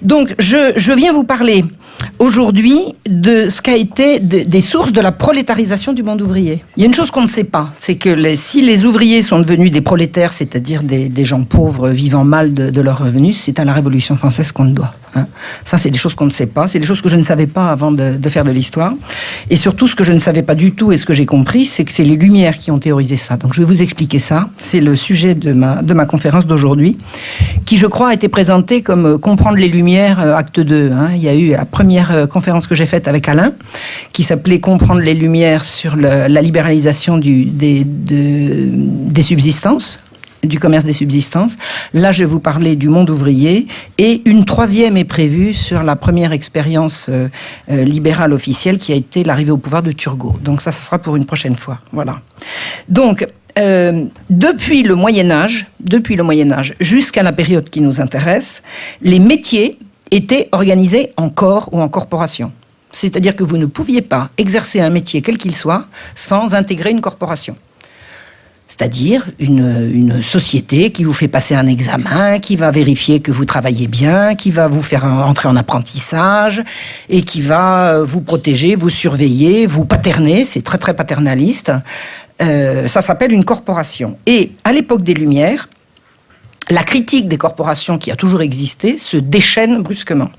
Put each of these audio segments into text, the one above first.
Donc, je viens vous parler aujourd'hui de ce qu'a été des sources de la prolétarisation du monde ouvrier. Il y a une chose qu'on ne sait pas, c'est que si les ouvriers sont devenus des prolétaires, c'est-à-dire des gens pauvres vivant mal de leurs revenus, c'est à la Révolution française qu'on le doit. Hein. Ça, c'est des choses qu'on ne sait pas, c'est des choses que je ne savais pas avant de faire de l'histoire. Et surtout, ce que je ne savais pas du tout et ce que j'ai compris, c'est que c'est les Lumières qui ont théorisé ça. Donc, je vais vous expliquer ça. C'est le sujet de ma conférence d'aujourd'hui, qui, je crois, a été présentée comme Comprendre les Lumières, acte 2. Hein. Il y a eu la première conférence que j'ai faite avec Alain, qui s'appelait Comprendre les Lumières sur la libéralisation des subsistances, du commerce des subsistances. Là, je vais vous parler du monde ouvrier. Et une troisième est prévue sur la première expérience libérale officielle qui a été l'arrivée au pouvoir de Turgot. Donc ça sera pour une prochaine fois. Voilà. Donc, depuis le Moyen-Âge jusqu'à la période qui nous intéresse, les métiers étaient organisés en corps ou en corporation. C'est-à-dire que vous ne pouviez pas exercer un métier quel qu'il soit sans intégrer une corporation. C'est-à-dire une société qui vous fait passer un examen, qui va vérifier que vous travaillez bien, qui va vous faire entrer en apprentissage et qui va vous protéger, vous surveiller, vous paterner. C'est très très paternaliste. Ça s'appelle une corporation. Et à l'époque des Lumières, la critique des corporations qui a toujours existé se déchaîne brusquement.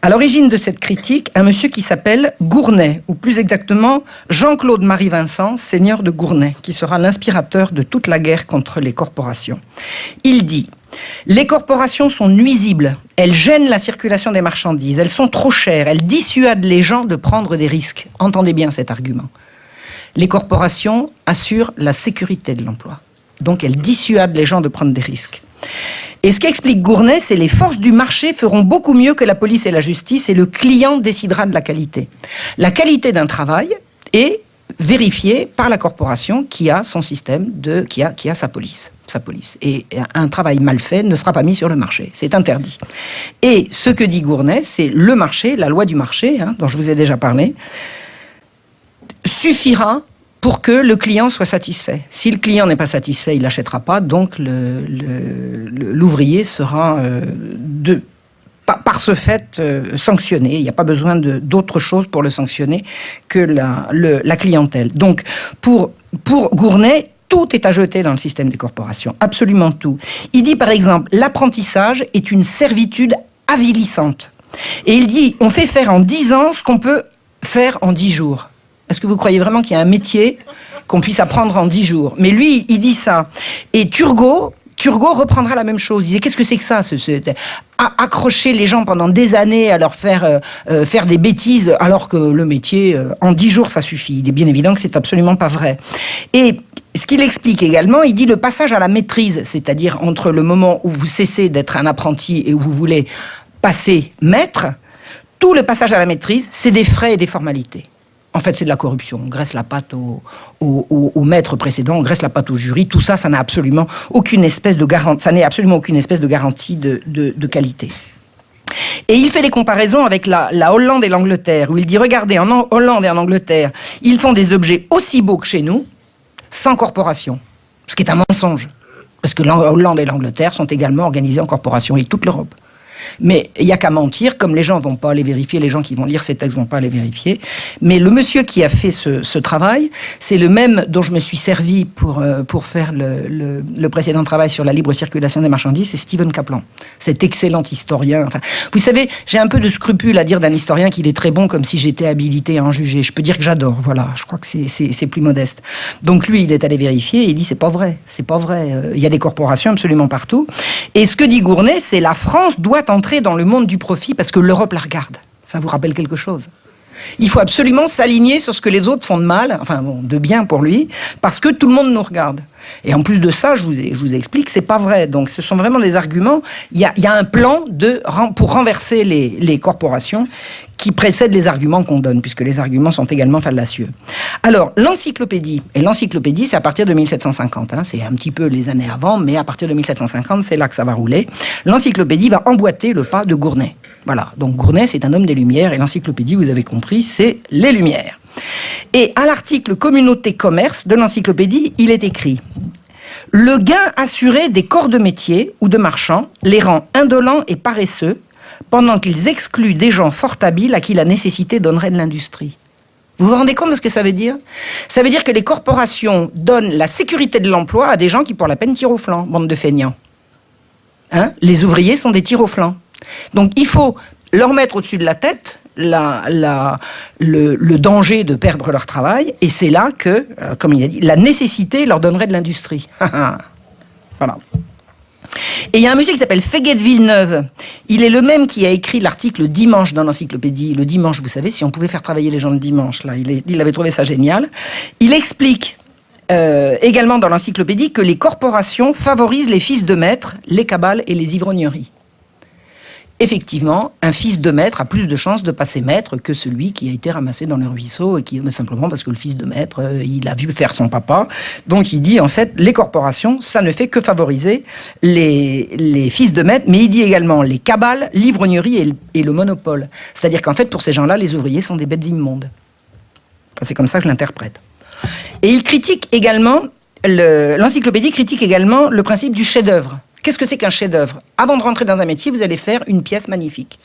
À l'origine de cette critique, un monsieur qui s'appelle Gournay, ou plus exactement Jean-Claude Marie Vincent, seigneur de Gournay, qui sera l'inspirateur de toute la guerre contre les corporations. Il dit « Les corporations sont nuisibles, elles gênent la circulation des marchandises, elles sont trop chères, elles dissuadent les gens de prendre des risques. » Entendez bien cet argument. Les corporations assurent la sécurité de l'emploi. Donc elles dissuadent les gens de prendre des risques. Et ce qu'explique Gournay, c'est les forces du marché feront beaucoup mieux que la police et la justice et le client décidera de la qualité. La qualité d'un travail est vérifiée par la corporation qui a son système, qui a sa police. Et un travail mal fait ne sera pas mis sur le marché. C'est interdit. Et ce que dit Gournay, c'est le marché, la loi du marché, dont je vous ai déjà parlé, suffira pour que le client soit satisfait. Si le client n'est pas satisfait, il n'achètera pas, donc l'ouvrier sera par ce fait sanctionné. Il n'y a pas besoin d'autre chose pour le sanctionner que la clientèle. Donc, pour Gournay, tout est à jeter dans le système des corporations, absolument tout. Il dit par exemple, l'apprentissage est une servitude avilissante. Et il dit, on fait faire en 10 ans ce qu'on peut faire en 10 jours. Est-ce que vous croyez vraiment qu'il y a un métier qu'on puisse apprendre en 10 jours? Mais lui, il dit ça. Et Turgot reprendra la même chose. Il disait, qu'est-ce que c'est que ça, accrocher les gens pendant des années à leur faire des bêtises, alors que le métier, en 10 jours, ça suffit. Il est bien évident que c'est absolument pas vrai. Et ce qu'il explique également, il dit le passage à la maîtrise, c'est-à-dire entre le moment où vous cessez d'être un apprenti et où vous voulez passer maître, tout le passage à la maîtrise, c'est des frais et des formalités. En fait, c'est de la corruption. On graisse la patte au maître précédent, on graisse la patte au jury. Tout ça, ça n'a absolument aucune espèce de garantie. Ça n'est absolument aucune espèce de garantie de qualité. Et il fait des comparaisons avec la Hollande et l'Angleterre, où il dit, regardez, en Hollande et en Angleterre, ils font des objets aussi beaux que chez nous, sans corporation. Ce qui est un mensonge. Parce que la Hollande et l'Angleterre sont également organisées en corporation, et toute l'Europe. Mais il n'y a qu'à mentir, comme les gens ne vont pas aller vérifier, les gens qui vont lire ces textes ne vont pas aller vérifier. Mais le monsieur qui a fait ce travail, c'est le même dont je me suis servi pour faire le précédent travail sur la libre circulation des marchandises, c'est Stephen Kaplan, cet excellent historien. Enfin, vous savez, j'ai un peu de scrupule à dire d'un historien qu'il est très bon, comme si j'étais habilité à en juger. Je peux dire que j'adore, voilà, je crois que c'est plus modeste. Donc lui, il est allé vérifier et il dit c'est pas vrai. Il y a des corporations absolument partout. Et ce que dit Gournay, c'est la France doit entrer dans le monde du profit parce que l'Europe la regarde. Ça vous rappelle quelque chose? Il faut absolument s'aligner sur ce que les autres font de mal, enfin bon, de bien pour lui, parce que tout le monde nous regarde. Et en plus de ça, je vous explique, c'est pas vrai. Donc ce sont vraiment des arguments. Il y a un plan pour renverser les corporations qui précèdent les arguments qu'on donne, puisque les arguments sont également fallacieux. Alors, l'encyclopédie, c'est à partir de 1750, c'est un petit peu les années avant, mais à partir de 1750, c'est là que ça va rouler. L'encyclopédie va emboîter le pas de Gournay. Voilà, donc Gournay, c'est un homme des Lumières, et l'encyclopédie, vous avez compris, c'est les Lumières. Et à l'article Communauté-commerce de l'encyclopédie, il est écrit Le gain assuré des corps de métier ou de marchands les rend indolents et paresseux, pendant qu'ils excluent des gens fort habiles à qui la nécessité donnerait de l'industrie. Vous vous rendez compte de ce que ça veut dire? Ça veut dire que les corporations donnent la sécurité de l'emploi à des gens qui, pour la peine, tirent au flanc, bande de feignants. Hein? Les ouvriers sont des tirs au flanc. Donc il faut leur mettre au-dessus de la tête le danger de perdre leur travail, et c'est là que, comme il a dit, la nécessité leur donnerait de l'industrie. Voilà. Et il y a un monsieur qui s'appelle Féguet de Villeneuve. Il est le même qui a écrit l'article Dimanche dans l'encyclopédie. Le dimanche, vous savez, si on pouvait faire travailler les gens le dimanche, là, il avait trouvé ça génial. Il explique également dans l'encyclopédie que les corporations favorisent les fils de maître, les cabales et les ivrogneries. Effectivement, un fils de maître a plus de chances de passer maître que celui qui a été ramassé dans le ruisseau, et qui, simplement parce que le fils de maître, il a vu faire son papa. Donc il dit, en fait, les corporations, ça ne fait que favoriser les fils de maître, mais il dit également les cabales, l'ivrognerie et le monopole. C'est-à-dire qu'en fait, pour ces gens-là, les ouvriers sont des bêtes immondes. Enfin, c'est comme ça que je l'interprète. Et il critique également, l'encyclopédie critique également le principe du chef-d'œuvre. Qu'est-ce que c'est qu'un chef-d'œuvre? Avant de rentrer dans un métier, vous allez faire une pièce magnifique.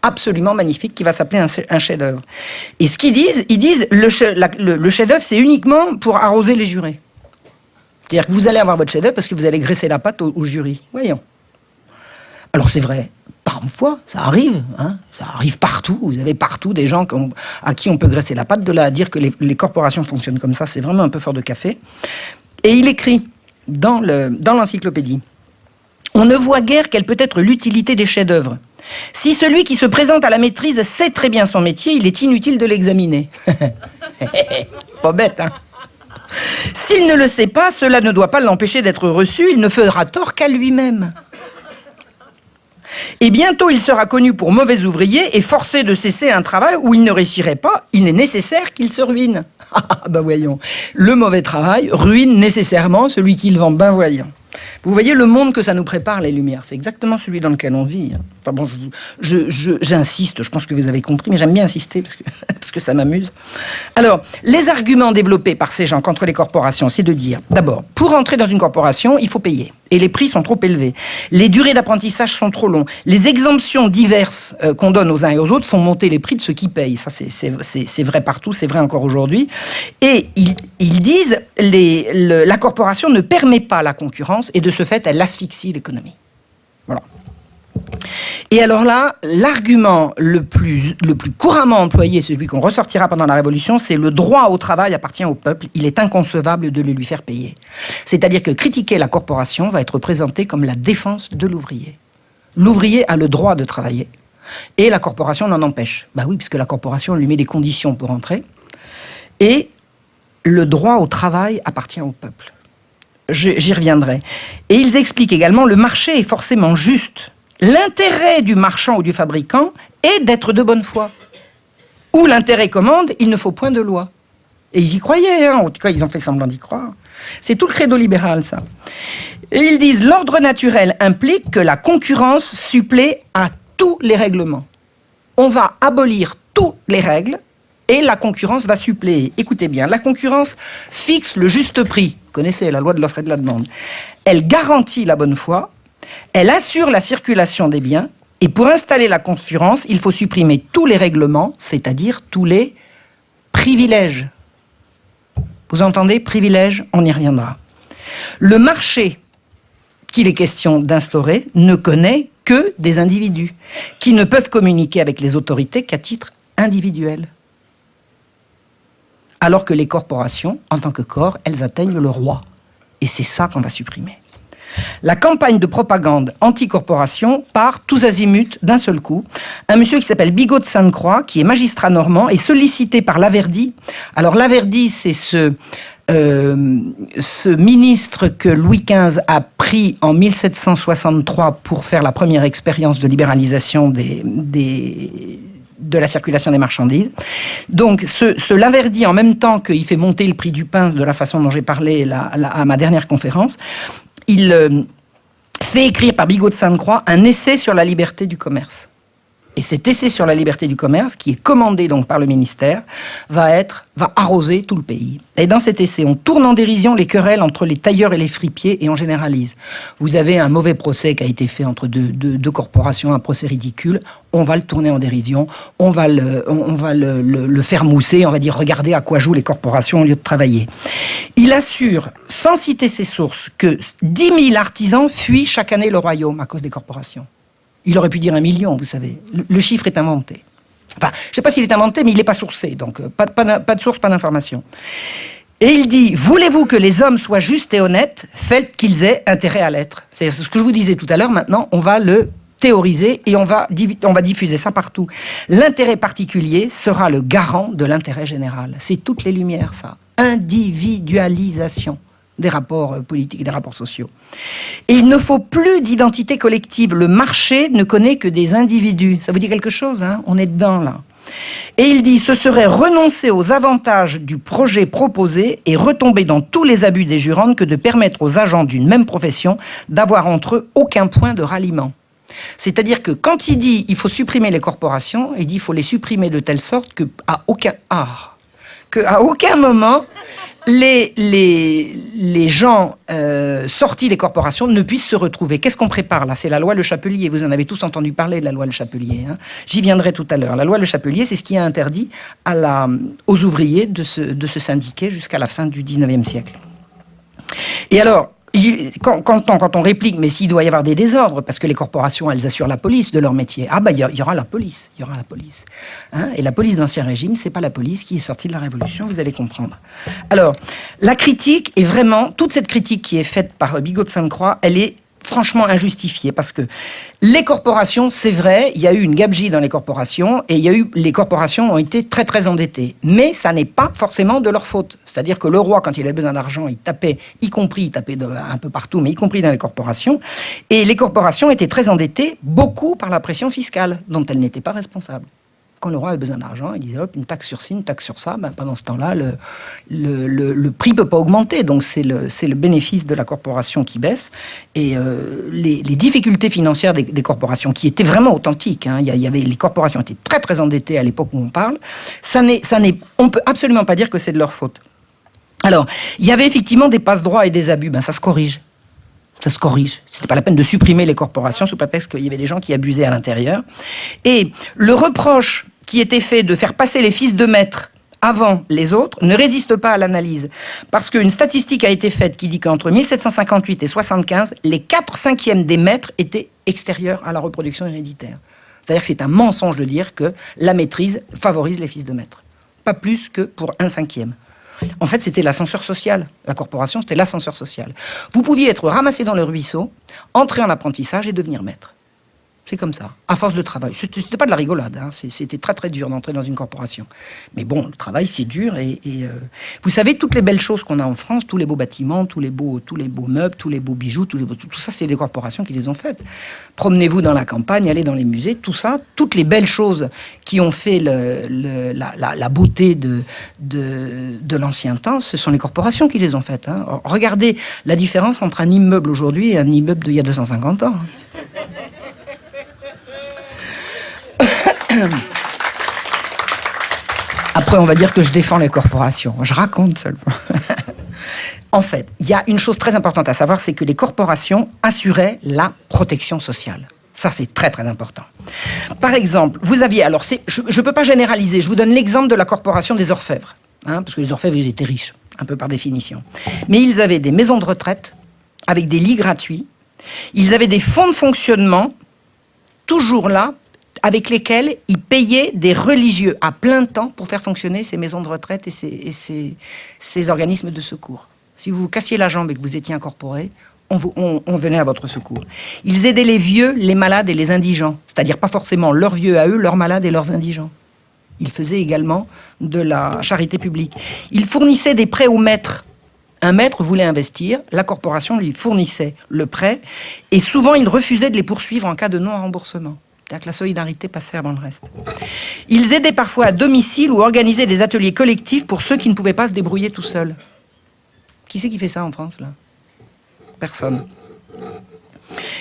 Absolument magnifique, qui va s'appeler un chef-d'œuvre. Et ce qu'ils disent, le chef-d'œuvre, c'est uniquement pour arroser les jurés. C'est-à-dire que vous allez avoir votre chef-d'œuvre parce que vous allez graisser la pâte au jury. Voyons. Alors c'est vrai, parfois, ça arrive. Hein, ça arrive partout. Vous avez partout des gens à qui on peut graisser la pâte. De là à dire que les corporations fonctionnent comme ça, c'est vraiment un peu fort de café. Et il écrit dans l'encyclopédie: on ne voit guère quelle peut être l'utilité des chefs-d'œuvre. Si celui qui se présente à la maîtrise sait très bien son métier, il est inutile de l'examiner. Pas bête, hein? S'il ne le sait pas, cela ne doit pas l'empêcher d'être reçu, il ne fera tort qu'à lui-même. Et bientôt il sera connu pour mauvais ouvrier et forcé de cesser un travail où il ne réussirait pas, il est nécessaire qu'il se ruine. Ah ben voyons, le mauvais travail ruine nécessairement celui qui le vend, ben voyons. Vous voyez le monde que ça nous prépare, les Lumières, c'est exactement celui dans lequel on vit. Enfin bon, j'insiste, je pense que vous avez compris, mais j'aime bien insister parce que ça m'amuse. Alors, les arguments développés par ces gens contre les corporations, c'est de dire, d'abord, pour entrer dans une corporation, il faut payer. Et les prix sont trop élevés. Les durées d'apprentissage sont trop longues. Les exemptions diverses qu'on donne aux uns et aux autres font monter les prix de ceux qui payent. Ça, c'est vrai partout, c'est vrai encore aujourd'hui. Et ils disent, la corporation ne permet pas la concurrence et de ce fait, elle asphyxie l'économie. Voilà. Et alors là, l'argument le plus couramment employé, celui qu'on ressortira pendant la Révolution, c'est le droit au travail appartient au peuple, il est inconcevable de le lui faire payer. C'est-à-dire que critiquer la corporation va être présenté comme la défense de l'ouvrier. L'ouvrier a le droit de travailler et la corporation l'en empêche. Bah oui, puisque la corporation lui met des conditions pour entrer. Et le droit au travail appartient au peuple. J'y reviendrai. Et ils expliquent également le marché est forcément juste. L'intérêt du marchand ou du fabricant est d'être de bonne foi. Où l'intérêt commande, il ne faut point de loi. Et ils y croyaient, hein. En tout cas, ils ont fait semblant d'y croire. C'est tout le credo libéral, ça. Et ils disent, l'ordre naturel implique que la concurrence supplée à tous les règlements. On va abolir toutes les règles et la concurrence va suppléer. Écoutez bien, la concurrence fixe le juste prix. Vous connaissez la loi de l'offre et de la demande. Elle garantit la bonne foi. Elle assure la circulation des biens et pour installer la concurrence, il faut supprimer tous les règlements, c'est-à-dire tous les privilèges. Vous entendez, privilèges, on y reviendra. Le marché qu'il est question d'instaurer ne connaît que des individus qui ne peuvent communiquer avec les autorités qu'à titre individuel. Alors que les corporations, en tant que corps, elles atteignent le roi. Et c'est ça qu'on va supprimer. La campagne de propagande anti-corporation part tous azimuts d'un seul coup. Un monsieur qui s'appelle Bigot de Sainte-Croix, qui est magistrat normand, est sollicité par Laverdy. Alors Laverdy, c'est ce ministre que Louis XV a pris en 1763 pour faire la première expérience de libéralisation de la circulation des marchandises. Donc, ce Laverdy, en même temps qu'il fait monter le prix du pain de la façon dont j'ai parlé à ma dernière conférence, il fait écrire par Bigot de Sainte-Croix un essai sur la liberté du commerce. Et cet essai sur la liberté du commerce, qui est commandé donc par le ministère, va arroser tout le pays. Et dans cet essai, on tourne en dérision les querelles entre les tailleurs et les fripiers et on généralise. Vous avez un mauvais procès qui a été fait entre deux corporations, un procès ridicule. On va le tourner en dérision, on va le faire mousser, on va dire regardez à quoi jouent les corporations au lieu de travailler. Il assure, sans citer ses sources, que 10 000 artisans fuient chaque année le royaume à cause des corporations. Il aurait pu dire 1 million, vous savez. Le chiffre est inventé. Enfin, je ne sais pas s'il est inventé, mais il n'est pas sourcé. Donc, pas de source, pas d'information. Et il dit, voulez-vous que les hommes soient justes et honnêtes, faites qu'ils aient intérêt à l'être. C'est ce que je vous disais tout à l'heure. Maintenant, on va le théoriser et on va diffuser ça partout. L'intérêt particulier sera le garant de l'intérêt général. C'est toutes les lumières, ça. Individualisation des rapports politiques, des rapports sociaux. Et il ne faut plus d'identité collective. Le marché ne connaît que des individus. Ça vous dit quelque chose, hein? On est dedans, là. Et il dit, ce serait renoncer aux avantages du projet proposé et retomber dans tous les abus des jurantes que de permettre aux agents d'une même profession d'avoir entre eux aucun point de ralliement. C'est-à-dire que quand il dit il faut supprimer les corporations, il dit il faut les supprimer de telle sorte qu'à aucun moment les gens sortis des corporations ne puissent se retrouver. Qu'est-ce qu'on prépare là? C'est la loi Le Chapelier. Vous en avez tous entendu parler de la loi Le Chapelier. Hein. J'y viendrai tout à l'heure. La loi Le Chapelier, c'est ce qui a interdit aux ouvriers de se syndiquer jusqu'à la fin du 19e siècle. Et alors, quand on réplique, mais s'il doit y avoir des désordres, parce que les corporations, elles assurent la police de leur métier. Ah ben, il y aura la police, Hein, et la police d'Ancien Régime, c'est pas la police qui est sortie de la Révolution, vous allez comprendre. Alors, la critique est vraiment, toute cette critique qui est faite par Bigot de Sainte-Croix, elle est franchement injustifiée, parce que les corporations, c'est vrai, il y a eu une gabegie dans les corporations, et les corporations ont été très très endettées. Mais ça n'est pas forcément de leur faute. C'est-à-dire que le roi, quand il avait besoin d'argent, il tapait un peu partout, mais y compris dans les corporations. Et les corporations étaient très endettées, beaucoup par la pression fiscale, dont elles n'étaient pas responsables. Quand le roi avait besoin d'argent, il disait hop, une taxe sur ci, une taxe sur ça. Ben, pendant ce temps-là, le prix ne peut pas augmenter. Donc c'est le bénéfice de la corporation qui baisse. Et les difficultés financières des corporations, qui étaient vraiment authentiques, hein, les corporations étaient très très endettées à l'époque où on parle, on ne peut absolument pas dire que c'est de leur faute. Alors, il y avait effectivement des passe-droits et des abus. Ben, ça se corrige. Ça se corrige. C'était pas la peine de supprimer les corporations sous prétexte qu'il y avait des gens qui abusaient à l'intérieur. Et le reproche qui était fait de faire passer les fils de maître avant les autres ne résiste pas à l'analyse. Parce qu'une statistique a été faite qui dit qu'entre 1758 et 75, les 4/5 des maîtres étaient extérieurs à la reproduction héréditaire. C'est-à-dire que c'est un mensonge de dire que la maîtrise favorise les fils de maître. Pas plus que pour 1/5. En fait, c'était l'ascenseur social. La corporation, c'était l'ascenseur social. Vous pouviez être ramassé dans le ruisseau, entrer en apprentissage et devenir maître. C'est comme ça, à force de travail. C'était pas de la rigolade, hein. C'était très très dur d'entrer dans une corporation. Mais bon, le travail c'est dur et vous savez, toutes les belles choses qu'on a en France, tous les beaux bâtiments, tous les beaux meubles, tous les beaux bijoux, tout ça c'est des corporations qui les ont faites. Promenez-vous dans la campagne, allez dans les musées, tout ça, toutes les belles choses qui ont fait la beauté de l'ancien temps, ce sont les corporations qui les ont faites. Hein. Regardez la différence entre un immeuble aujourd'hui et un immeuble d'il y a 250 ans. Après, on va dire que je défends les corporations. Je raconte seulement. En fait, il y a une chose très importante à savoir, c'est que les corporations assuraient la protection sociale. Ça, c'est très, très important. Par exemple, vous aviez... Alors, je ne peux pas généraliser. Je vous donne l'exemple de la corporation des orfèvres. Hein, parce que les orfèvres, ils étaient riches, un peu par définition. Mais ils avaient des maisons de retraite avec des lits gratuits. Ils avaient des fonds de fonctionnement toujours là, avec lesquels ils payaient des religieux à plein temps pour faire fonctionner ces maisons de retraite et ces organismes de secours. Si vous vous cassiez la jambe et que vous étiez incorporé, on venait à votre secours. Ils aidaient les vieux, les malades et les indigents, c'est-à-dire pas forcément leurs vieux à eux, leurs malades et leurs indigents. Ils faisaient également de la charité publique. Ils fournissaient des prêts aux maîtres. Un maître voulait investir, la corporation lui fournissait le prêt et souvent il refusait de les poursuivre en cas de non-remboursement. C'est-à-dire que la solidarité passait avant le reste. Ils aidaient parfois à domicile ou organisaient des ateliers collectifs pour ceux qui ne pouvaient pas se débrouiller tout seuls. Qui c'est qui fait ça en France, là? Personne.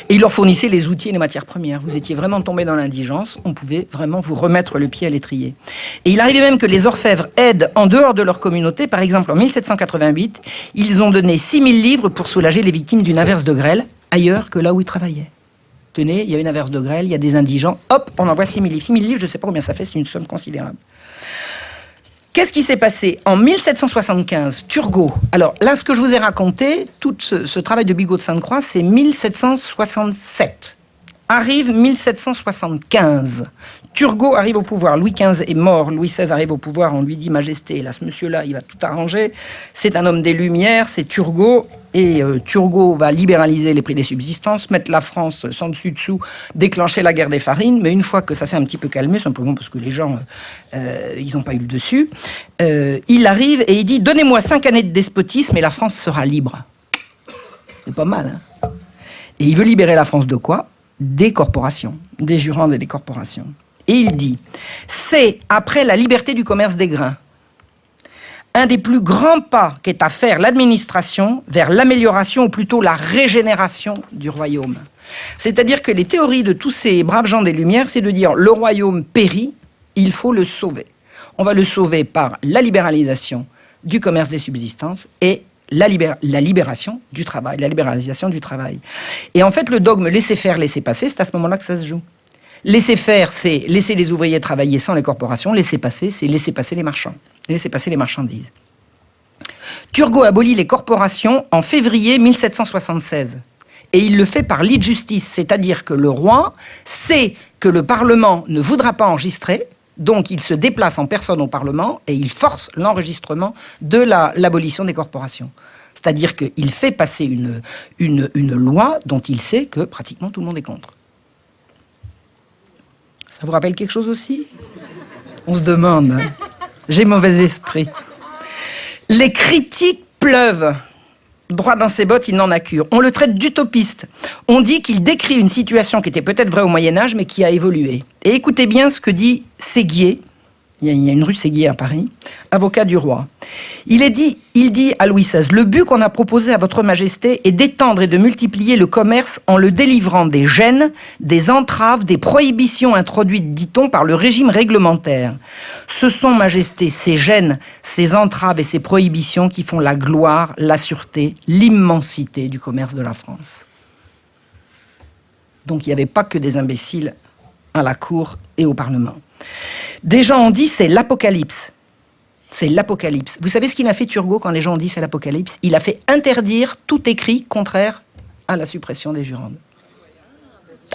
Et il leur fournissait les outils et les matières premières. Vous étiez vraiment tombé dans l'indigence, on pouvait vraiment vous remettre le pied à l'étrier. Et il arrivait même que les orfèvres aident en dehors de leur communauté. Par exemple, en 1788, ils ont donné 6000 livres pour soulager les victimes d'une averse de grêle, ailleurs que là où ils travaillaient. Tenez, il y a une averse de grêle, il y a des indigents, hop, on envoie 6000 livres. 6000 livres, je ne sais pas combien ça fait, c'est une somme considérable. Qu'est-ce qui s'est passé en 1775? Turgot. Alors là, ce que je vous ai raconté, tout ce travail de Bigot de Sainte-Croix, c'est 1767. Arrive 1775. Turgot arrive au pouvoir. Louis XV est mort. Louis XVI arrive au pouvoir. On lui dit, Majesté, là, ce monsieur-là, il va tout arranger. C'est un homme des Lumières, c'est Turgot. Et Turgot va libéraliser les prix des subsistances, mettre la France sans dessus-dessous, déclencher la guerre des farines. Mais une fois que ça s'est un petit peu calmé, simplement parce que les gens, ils n'ont pas eu le dessus, il arrive et il dit, donnez-moi 5 années de despotisme et la France sera libre. C'est pas mal, hein? Et il veut libérer la France de quoi? Des corporations, des jurandes et des corporations. Et il dit, c'est après la liberté du commerce des grains, un des plus grands pas qu'est à faire l'administration vers l'amélioration, ou plutôt la régénération du royaume. C'est-à-dire que les théories de tous ces braves gens des Lumières, c'est de dire, le royaume périt, il faut le sauver. On va le sauver par la libéralisation du commerce des subsistances et la libération du travail, la libéralisation du travail. Et en fait, le dogme laisser faire, laisser passer, c'est à ce moment-là que ça se joue. Laisser faire, c'est laisser les ouvriers travailler sans les corporations. Laisser passer, c'est laisser passer les marchands. Laisser passer les marchandises. Turgot abolit les corporations en février 1776. Et il le fait par lit de justice, c'est-à-dire que le roi sait que le Parlement ne voudra pas enregistrer, donc il se déplace en personne au Parlement et il force l'enregistrement de l'abolition des corporations. C'est-à-dire qu'il fait passer une loi dont il sait que pratiquement tout le monde est contre. Ça vous rappelle quelque chose aussi? On se demande. Hein. J'ai mauvais esprit. Les critiques pleuvent. Droit dans ses bottes, il n'en a cure. On le traite d'utopiste. On dit qu'il décrit une situation qui était peut-être vraie au Moyen-Âge, mais qui a évolué. Et écoutez bien ce que dit Séguier. Il y a une rue Séguier à Paris, avocat du roi. Il dit à Louis XVI, le but qu'on a proposé à votre majesté est d'étendre et de multiplier le commerce en le délivrant des gênes, des entraves, des prohibitions introduites, dit-on, par le régime réglementaire. Ce sont, majesté, ces gênes, ces entraves et ces prohibitions qui font la gloire, la sûreté, l'immensité du commerce de la France. Donc il n'y avait pas que des imbéciles à la cour et au Parlement. Des gens ont dit c'est l'apocalypse. C'est l'apocalypse. Vous savez ce qu'il a fait Turgot quand les gens ont dit c'est l'apocalypse? Il a fait interdire tout écrit contraire à la suppression des jurandes.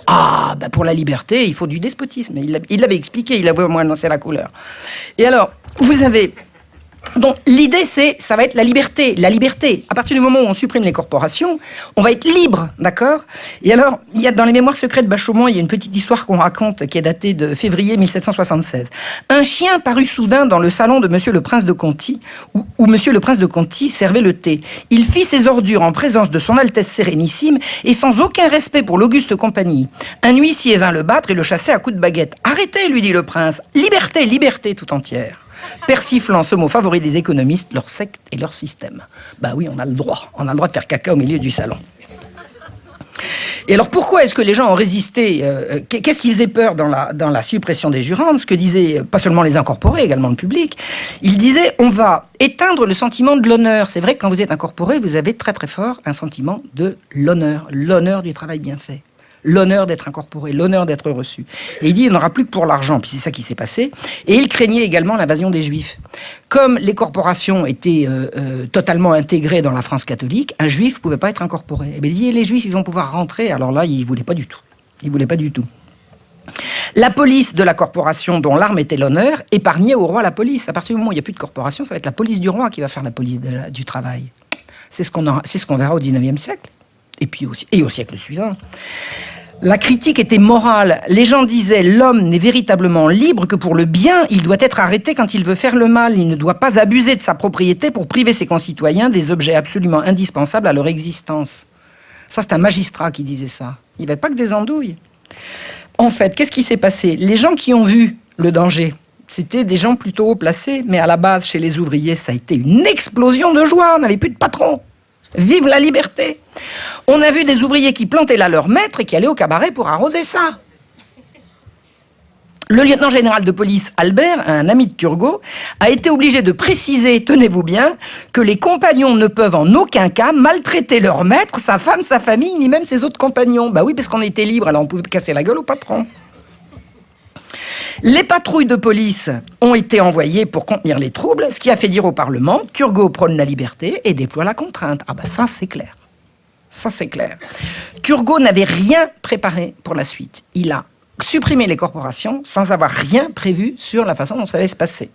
Ah, ben pour la liberté, il faut du despotisme. Il l'avait expliqué, il avait au moins annoncé la couleur. Et alors, vous avez... Donc l'idée ça va être la liberté. La liberté, à partir du moment où on supprime les corporations, on va être libre, d'accord? Et alors, il y a dans les mémoires secrets de Bachaumont, il y a une petite histoire qu'on raconte qui est datée de février 1776. Un chien parut soudain dans le salon de Monsieur le Prince de Conti, où Monsieur le Prince de Conti servait le thé. Il fit ses ordures en présence de son Altesse Sérénissime et sans aucun respect pour l'auguste compagnie. Un huissier vint le battre et le chasser à coups de baguette. « Arrêtez !» lui dit le prince. « Liberté, liberté tout entière !» persiflant ce mot favori des économistes, leur secte et leur système. Bah oui, on a le droit de faire caca au milieu du salon. Et alors pourquoi est-ce que les gens ont résisté? Qu'est-ce qui faisait peur dans la suppression des jurandes? Ce que disaient pas seulement les incorporés, également le public. Ils disaient on va éteindre le sentiment de l'honneur. C'est vrai que quand vous êtes incorporé, vous avez très très fort un sentiment de l'honneur du travail bien fait. L'honneur d'être incorporé, l'honneur d'être reçu. Et il dit, il n'y en aura plus que pour l'argent. Puis c'est ça qui s'est passé. Et il craignait également l'invasion des Juifs. Comme les corporations étaient totalement intégrées dans la France catholique, un Juif ne pouvait pas être incorporé. Et bien, il dit, les Juifs, ils vont pouvoir rentrer. Alors là, il ne voulait pas du tout. Il ne voulait pas du tout. La police de la corporation, dont l'arme était l'honneur, épargnait au roi la police. À partir du moment où il n'y a plus de corporation, ça va être la police du roi qui va faire la police du travail. C'est ce qu'on verra au XIXe siècle. Et puis aussi, et au siècle suivant. La critique était morale. Les gens disaient l'homme n'est véritablement libre que pour le bien. Il doit être arrêté quand il veut faire le mal. Il ne doit pas abuser de sa propriété pour priver ses concitoyens des objets absolument indispensables à leur existence. Ça, c'est un magistrat qui disait ça. Il n'y avait pas que des andouilles. En fait, qu'est-ce qui s'est passé? Les gens qui ont vu le danger, c'était des gens plutôt haut placés, mais à la base, chez les ouvriers, ça a été une explosion de joie. On n'avait plus de patron. Vive la liberté! On a vu des ouvriers qui plantaient là leur maître et qui allaient au cabaret pour arroser ça. Le lieutenant général de police Albert, un ami de Turgot, a été obligé de préciser, tenez-vous bien, que les compagnons ne peuvent en aucun cas maltraiter leur maître, sa femme, sa famille, ni même ses autres compagnons. Bah oui, parce qu'on était libre, alors on pouvait casser la gueule au patron. Les patrouilles de police ont été envoyées pour contenir les troubles, ce qui a fait dire au Parlement, Turgot prône la liberté et déploie la contrainte. Ah bah ça c'est clair. Ça c'est clair. Turgot n'avait rien préparé pour la suite. Il a supprimé les corporations sans avoir rien prévu sur la façon dont ça allait se passer.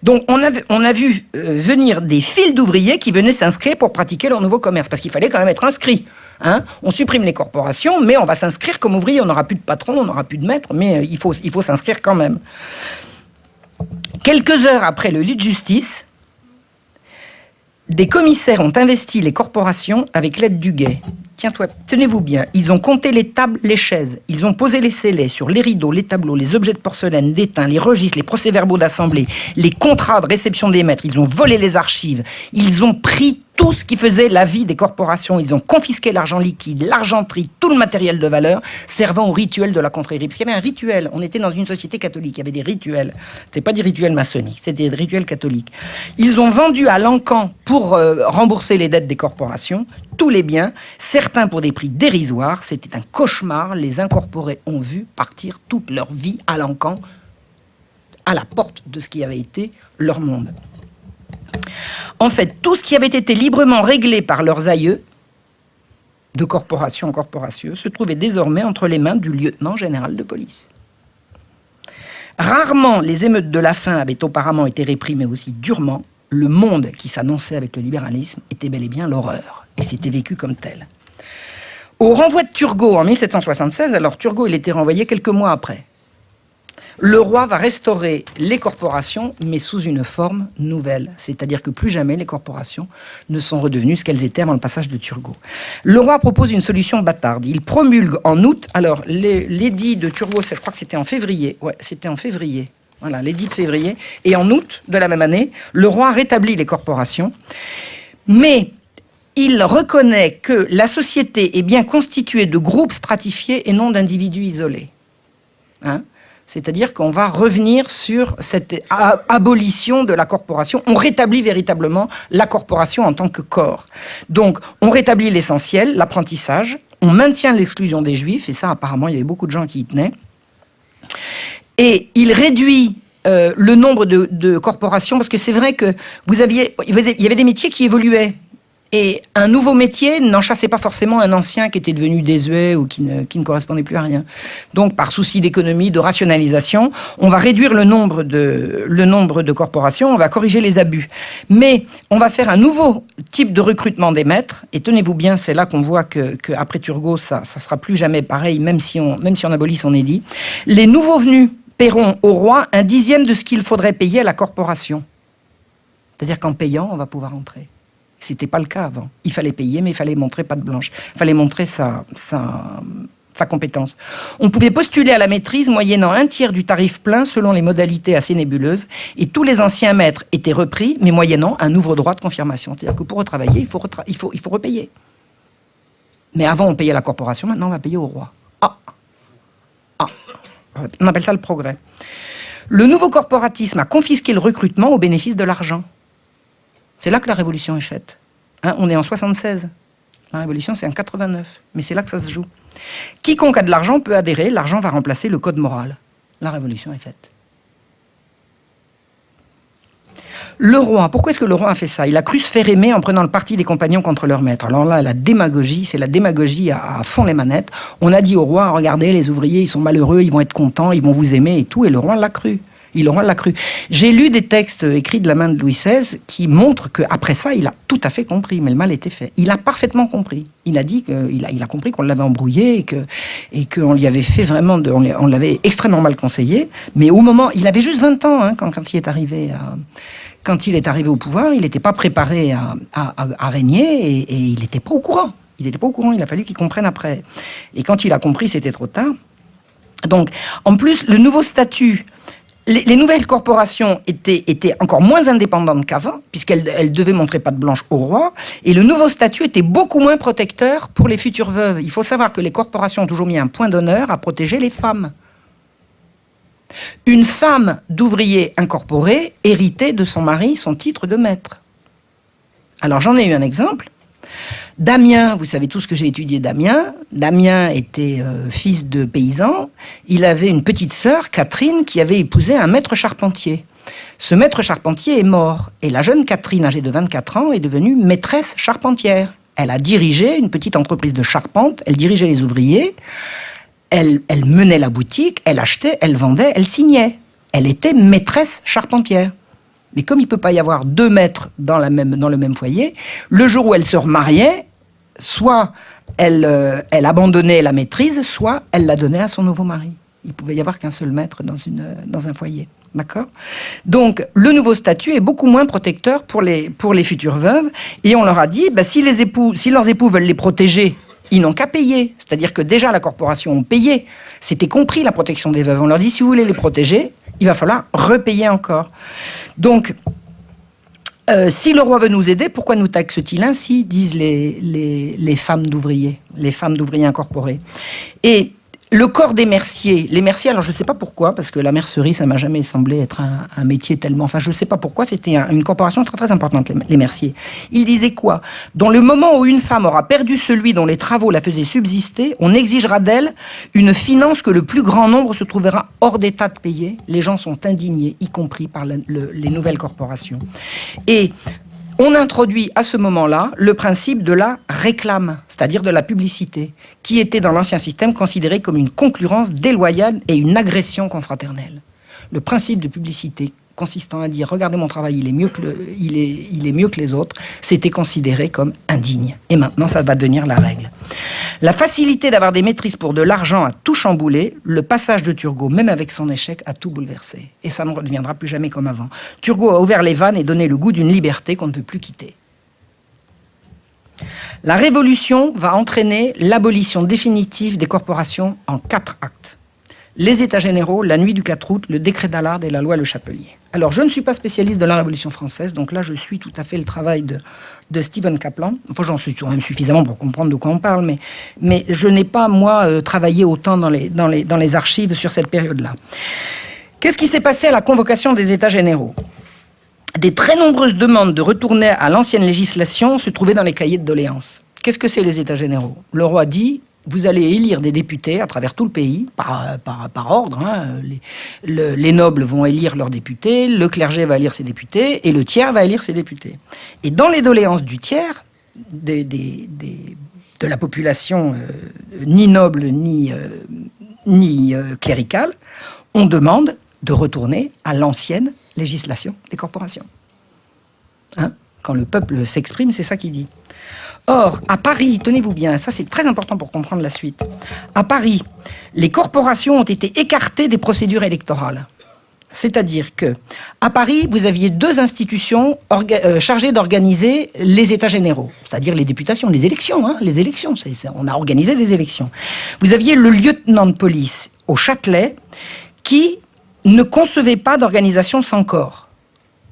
Donc on a vu venir des files d'ouvriers qui venaient s'inscrire pour pratiquer leur nouveau commerce, parce qu'il fallait quand même être inscrit. Hein, on supprime les corporations, mais on va s'inscrire comme ouvrier. On n'aura plus de patron, on n'aura plus de maître, mais il faut s'inscrire quand même. Quelques heures après le lit de justice, des commissaires ont investi les corporations avec l'aide du guet. Tiens-toi, tenez-vous bien, ils ont compté les tables, les chaises, ils ont posé les scellés sur les rideaux, les tableaux, les objets de porcelaine, d'étain, les registres, les procès-verbaux d'assemblée, les contrats de réception des maîtres, ils ont volé les archives, ils ont pris tout ce qui faisait la vie des corporations, ils ont confisqué l'argent liquide, l'argenterie, tout le matériel de valeur servant au rituel de la confrérie. Parce qu'il y avait un rituel, on était dans une société catholique, il y avait des rituels. C'était pas des rituels maçonniques, c'était des rituels catholiques. Ils ont vendu à l'encan pour rembourser les dettes des corporations tous les biens, certains pour des prix dérisoires. C'était un cauchemar. Les incorporés ont vu partir toute leur vie à l'encan, à la porte de ce qui avait été leur monde. En fait, tout ce qui avait été librement réglé par leurs aïeux, de corporation en corporation, se trouvait désormais entre les mains du lieutenant général de police. Rarement les émeutes de la faim avaient auparavant été réprimées aussi durement. Le monde qui s'annonçait avec le libéralisme était bel et bien l'horreur, et c'était vécu comme tel. Au renvoi de Turgot en 1776, alors Turgot il était renvoyé quelques mois après, le roi va restaurer les corporations, mais sous une forme nouvelle. C'est-à-dire que plus jamais les corporations ne sont redevenues ce qu'elles étaient avant le passage de Turgot. Le roi propose une solution bâtarde. Il promulgue en août, alors l'édit de Turgot, je crois que c'était en février. Ouais, c'était en février. Voilà, l'édit de février. Et en août de la même année, le roi rétablit les corporations. Mais il reconnaît que la société est bien constituée de groupes stratifiés et non d'individus isolés. Hein ? C'est-à-dire qu'on va revenir sur cette abolition de la corporation. On rétablit véritablement la corporation en tant que corps. Donc, on rétablit l'essentiel, l'apprentissage. On maintient l'exclusion des Juifs. Et ça, apparemment, il y avait beaucoup de gens qui y tenaient. Et il réduit le nombre de corporations, parce que c'est vrai que il y avait des métiers qui évoluaient. Et un nouveau métier n'en chassait pas forcément un ancien qui était devenu désuet ou qui ne correspondait plus à rien. Donc, par souci d'économie, de rationalisation, on va réduire le nombre de corporations, on va corriger les abus. Mais on va faire un nouveau type de recrutement des maîtres. Et tenez-vous bien, c'est là qu'on voit que après Turgot, ça sera plus jamais pareil, même si on abolit son édit. Les nouveaux venus paieront au roi un dixième de ce qu'il faudrait payer à la corporation. C'est-à-dire qu'en payant, on va pouvoir entrer. C'était pas le cas avant. Il fallait payer, mais il fallait montrer patte blanche. Il fallait montrer sa compétence. On pouvait postuler à la maîtrise moyennant un tiers du tarif plein selon les modalités assez nébuleuses. Et tous les anciens maîtres étaient repris, mais moyennant un ouvre-droit de confirmation. C'est-à-dire que pour retravailler, il faut repayer. Mais avant, on payait à la corporation, maintenant, on va payer au roi. On appelle ça le progrès. Le nouveau corporatisme a confisqué le recrutement au bénéfice de l'argent. C'est là que la révolution est faite. Hein, on est en 76. La révolution, c'est en 89. Mais c'est là que ça se joue. Quiconque a de l'argent peut adhérer. L'argent va remplacer le code moral. La révolution est faite. Le roi, pourquoi est-ce que le roi a fait ça? Il a cru se faire aimer en prenant le parti des compagnons contre leur maître. Alors là, la démagogie, c'est la démagogie à fond les manettes. On a dit au roi, regardez, les ouvriers, ils sont malheureux, ils vont être contents, ils vont vous aimer et tout. Et le roi l'a cru. Le roi l'a cru. J'ai lu des textes écrits de la main de Louis XVI qui montrent qu'après ça, il a tout à fait compris, mais le mal était fait. Il a parfaitement compris. Il a dit qu'il a compris qu'on l'avait embrouillé et qu'on lui avait fait vraiment... on l'avait extrêmement mal conseillé. Mais au moment... Il avait juste 20 ans quand il est arrivé quand il est arrivé au pouvoir. Il n'était pas préparé à régner et il n'était pas au courant. Il n'était pas au courant. Il a fallu qu'il comprenne après. Et quand il a compris, c'était trop tard. Donc, en plus, le nouveau statut les nouvelles corporations étaient encore moins indépendantes qu'avant, puisqu'elles devaient montrer patte blanche au roi, et le nouveau statut était beaucoup moins protecteur pour les futures veuves. Il faut savoir que les corporations ont toujours mis un point d'honneur à protéger les femmes. Une femme d'ouvrier incorporé héritait de son mari son titre de maître. Alors j'en ai eu un exemple. Damien, vous savez tous que j'ai étudié Damien. Damien était fils de paysan. Il avait une petite sœur, Catherine, qui avait épousé un maître charpentier. Ce maître charpentier est mort. Et la jeune Catherine, âgée de 24 ans, est devenue maîtresse charpentière. Elle a dirigé une petite entreprise de charpente. Elle dirigeait les ouvriers. Elle menait la boutique. Elle achetait, elle vendait, elle signait. Elle était maîtresse charpentière. Mais comme il ne peut pas y avoir deux maîtres dans le même foyer, le jour où elle se remariait, soit elle abandonnait la maîtrise, soit elle la donnait à son nouveau mari. Il ne pouvait y avoir qu'un seul maître dans un foyer. D'accord ? Donc, le nouveau statut est beaucoup moins protecteur pour les futures veuves. Et on leur a dit, si leurs époux veulent les protéger, ils n'ont qu'à payer. C'est-à-dire que déjà, la corporation a payé. C'était compris, la protection des veuves. On leur dit, si vous voulez les protéger, il va falloir repayer encore. Donc, si le roi veut nous aider, pourquoi nous taxe-t-il ainsi, disent les femmes d'ouvriers, incorporés. Et le corps des merciers, les merciers, alors je ne sais pas pourquoi, parce que la mercerie, ça m'a jamais semblé être un métier tellement... Enfin, je ne sais pas pourquoi, c'était une corporation très très importante, les merciers. Ils disaient quoi ? Dans le moment où une femme aura perdu celui dont les travaux la faisaient subsister, on exigera d'elle une finance que le plus grand nombre se trouvera hors d'état de payer. Les gens sont indignés, y compris par les nouvelles corporations. Et on introduit à ce moment-là le principe de la réclame, c'est-à-dire de la publicité, qui était dans l'ancien système considéré comme une concurrence déloyale et une agression confraternelle. Le principe de publicité consistant à dire « regardez mon travail, il est mieux que les autres », c'était considéré comme indigne. Et maintenant, ça va devenir la règle. La facilité d'avoir des maîtrises pour de l'argent a tout chamboulé. Le passage de Turgot, même avec son échec, a tout bouleversé. Et ça ne redeviendra plus jamais comme avant. Turgot a ouvert les vannes et donné le goût d'une liberté qu'on ne peut plus quitter. La Révolution va entraîner l'abolition définitive des corporations en 4 actes. Les États généraux, la nuit du 4 août, le décret d'Allard et la loi Le Chapelier. Alors, je ne suis pas spécialiste de la Révolution française, donc là, je suis tout à fait le travail de Stephen Kaplan. Enfin, j'en suis quand même suffisamment pour comprendre de quoi on parle, mais je n'ai pas, moi, travaillé autant dans les archives sur cette période-là. Qu'est-ce qui s'est passé à la convocation des États généraux ? Des très nombreuses demandes de retourner à l'ancienne législation se trouvaient dans les cahiers de doléances. Qu'est-ce que c'est les États généraux ? Le roi dit... Vous allez élire des députés à travers tout le pays, par ordre. Hein. Les nobles vont élire leurs députés, le clergé va élire ses députés, et le tiers va élire ses députés. Et dans les doléances du tiers, de la population ni noble ni cléricale, on demande de retourner à l'ancienne législation des corporations. Hein ? Quand le peuple s'exprime, c'est ça qu'il dit. Or, à Paris, tenez-vous bien, ça c'est très important pour comprendre la suite. À Paris, les corporations ont été écartées des procédures électorales. C'est-à-dire que, à Paris, vous aviez 2 institutions chargées d'organiser les États généraux, c'est-à-dire les députations, les élections. Hein, les élections, on a organisé des élections. Vous aviez le lieutenant de police au Châtelet qui ne concevait pas d'organisation sans corps.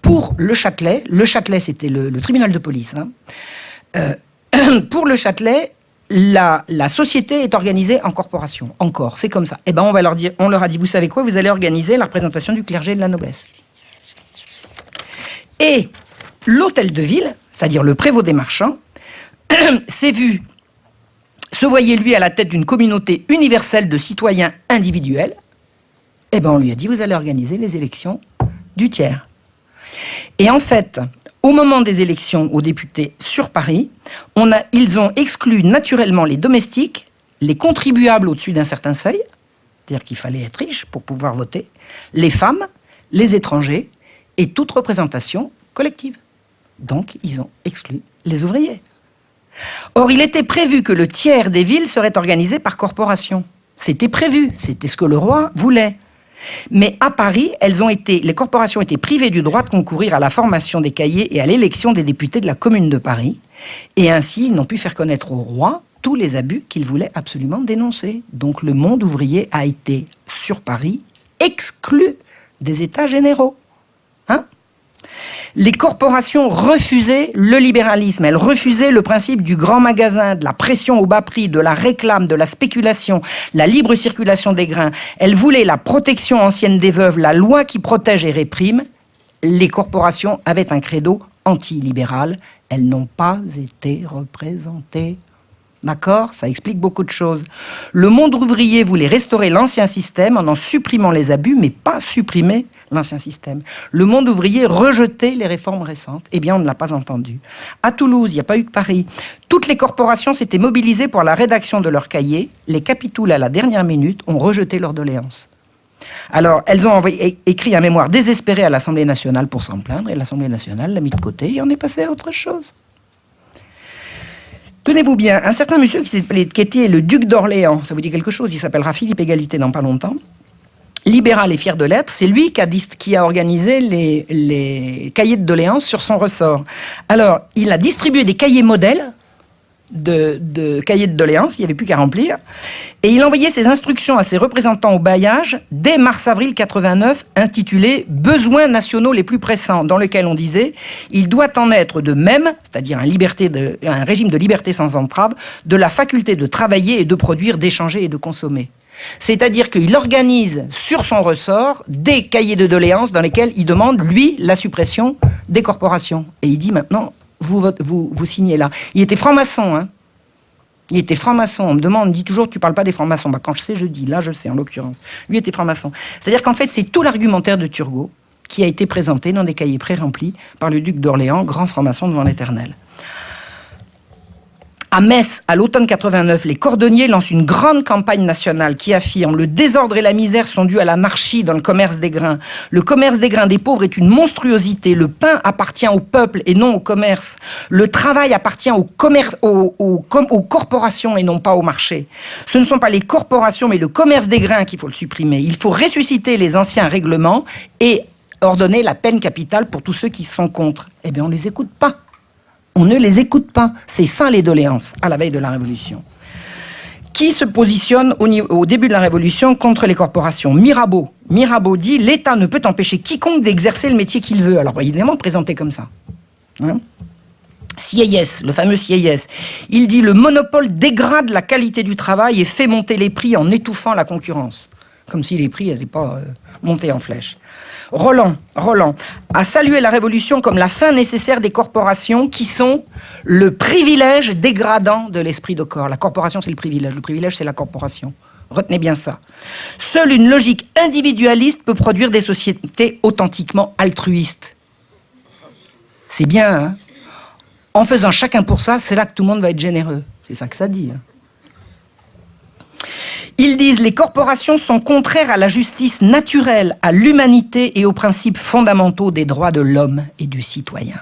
Pour le Châtelet c'était le tribunal de police, hein, pour le Châtelet, la société est organisée en corporation. Encore, c'est comme ça. Eh ben, on leur a dit, vous savez quoi, vous allez organiser la représentation du clergé et de la noblesse. Et l'hôtel de ville, c'est-à-dire le prévôt des marchands, se voyait lui à la tête d'une communauté universelle de citoyens individuels. Eh ben, on lui a dit, vous allez organiser les élections du tiers. Et en fait, au moment des élections aux députés sur Paris, ils ont exclu naturellement les domestiques, les contribuables au-dessus d'un certain seuil, c'est-à-dire qu'il fallait être riche pour pouvoir voter, les femmes, les étrangers et toute représentation collective. Donc, ils ont exclu les ouvriers. Or, il était prévu que le tiers des villes serait organisé par corporation. C'était prévu, c'était ce que le roi voulait. Mais à Paris, les corporations étaient privées du droit de concourir à la formation des cahiers et à l'élection des députés de la Commune de Paris. Et ainsi, ils n'ont pu faire connaître au roi tous les abus qu'il voulait absolument dénoncer. Donc le monde ouvrier a été, sur Paris, exclu des États généraux. Hein? Les corporations refusaient le libéralisme, elles refusaient le principe du grand magasin, de la pression au bas prix, de la réclame, de la spéculation, la libre circulation des grains. Elles voulaient la protection ancienne des veuves, la loi qui protège et réprime. Les corporations avaient un credo anti-libéral. Elles n'ont pas été représentées. D'accord? Ça explique beaucoup de choses. Le monde ouvrier voulait restaurer l'ancien système en supprimant les abus, mais pas supprimer l'ancien système. Le monde ouvrier rejetait les réformes récentes. Eh bien, on ne l'a pas entendu. À Toulouse, il n'y a pas eu que Paris. Toutes les corporations s'étaient mobilisées pour la rédaction de leurs cahiers. Les capitouls, à la dernière minute, ont rejeté leurs doléances. Alors, elles ont écrit un mémoire désespéré à l'Assemblée nationale pour s'en plaindre, et l'Assemblée nationale l'a mis de côté, et on est passé à autre chose. Tenez-vous bien, un certain monsieur qui était le duc d'Orléans, ça vous dit quelque chose, il s'appellera Philippe Égalité dans pas longtemps, libéral et fier de l'être, c'est lui qui a organisé les cahiers de doléances sur son ressort. Alors, il a distribué des cahiers modèles de cahiers de doléances, il n'y avait plus qu'à remplir, et il envoyait ses instructions à ses représentants au bailliage dès mars-avril 89, intitulé « Besoins nationaux les plus pressants », dans lequel on disait « Il doit en être de même, c'est-à-dire un régime de liberté sans entrave, de la faculté de travailler et de produire, d'échanger et de consommer ». C'est-à-dire qu'il organise sur son ressort des cahiers de doléances dans lesquels il demande, lui, la suppression des corporations. Et il dit maintenant, vous signez là. Il était franc-maçon, hein. Il était franc-maçon. On me demande, on me dit toujours, tu parles pas des francs-maçons. Bah, quand je sais, je dis. Là, je sais, en l'occurrence. Lui était franc-maçon. C'est-à-dire qu'en fait, c'est tout l'argumentaire de Turgot qui a été présenté dans des cahiers pré-remplis par le duc d'Orléans, grand franc-maçon devant l'Éternel. À Metz, à l'automne 89, les cordonniers lancent une grande campagne nationale qui affirme « Le désordre et la misère sont dus à l'anarchie dans le commerce des grains. Le commerce des grains des pauvres est une monstruosité. Le pain appartient au peuple et non au commerce. Le travail appartient aux corporations et non pas au marché. Ce ne sont pas les corporations mais le commerce des grains qu'il faut le supprimer. Il faut ressusciter les anciens règlements et ordonner la peine capitale pour tous ceux qui sont contre. » Eh bien, on ne les écoute pas. On ne les écoute pas. C'est ça les doléances à la veille de la Révolution. Qui se positionne au début de la Révolution contre les corporations? Mirabeau. Mirabeau dit « L'État ne peut empêcher quiconque d'exercer le métier qu'il veut. » Alors évidemment présenté comme ça. Hein? Sieyès, le fameux Sieyès, il dit « Le monopole dégrade la qualité du travail et fait monter les prix en étouffant la concurrence. » Comme si les prix n'allaient pas monter en flèche. Roland a salué la Révolution comme la fin nécessaire des corporations qui sont le privilège dégradant de l'esprit de corps. La corporation, c'est le privilège, c'est la corporation. Retenez bien ça. Seule une logique individualiste peut produire des sociétés authentiquement altruistes. C'est bien, hein? En faisant chacun pour ça, c'est là que tout le monde va être généreux. C'est ça que ça dit, hein. Ils disent « Les corporations sont contraires à la justice naturelle, à l'humanité et aux principes fondamentaux des droits de l'homme et du citoyen. »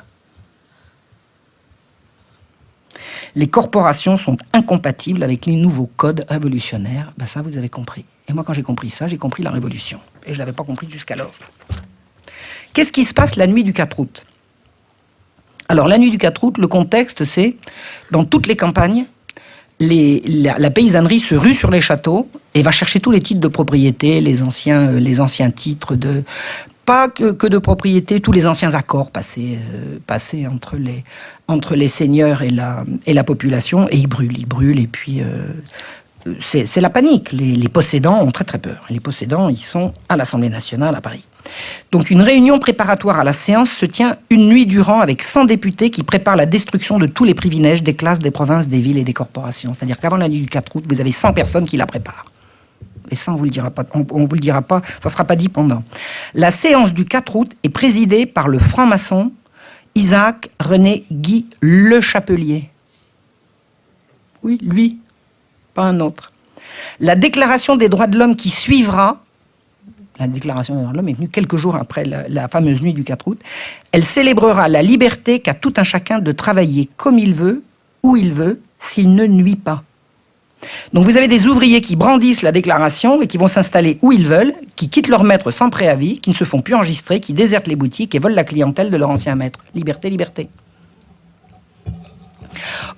Les corporations sont incompatibles avec les nouveaux codes révolutionnaires. Ben ça, vous avez compris. Et moi, quand j'ai compris ça, j'ai compris la Révolution. Et je ne l'avais pas compris jusqu'alors. Qu'est-ce qui se passe la nuit du 4 août? Alors, la nuit du 4 août, le contexte, c'est dans toutes les campagnes, la paysannerie se rue sur les châteaux et va chercher tous les titres de propriété, les anciens titres de... Pas que de propriété, tous les anciens accords passés entre les seigneurs et la population, et ils brûlent, et puis c'est la panique. Les possédants ont très très peur. Les possédants, ils sont à l'Assemblée nationale à Paris. Donc une réunion préparatoire à la séance se tient une nuit durant avec 100 députés qui préparent la destruction de tous les privilèges des classes, des provinces, des villes et des corporations. C'est-à-dire qu'avant la nuit du 4 août, vous avez 100 personnes qui la préparent. Et ça, on vous le dira pas, on vous le dira pas, ça sera pas dit pendant. La séance du 4 août est présidée par le franc-maçon Isaac René Guy Le Chapelier. Oui, lui, pas un autre. La déclaration des droits de l'homme qui suivra, la déclaration des droits de l'homme est venue quelques jours après la fameuse nuit du 4 août, elle célébrera la liberté qu'a tout un chacun de travailler comme il veut, où il veut, s'il ne nuit pas. Donc vous avez des ouvriers qui brandissent la déclaration et qui vont s'installer où ils veulent, qui quittent leur maître sans préavis, qui ne se font plus enregistrer, qui désertent les boutiques et volent la clientèle de leur ancien maître. Liberté, liberté.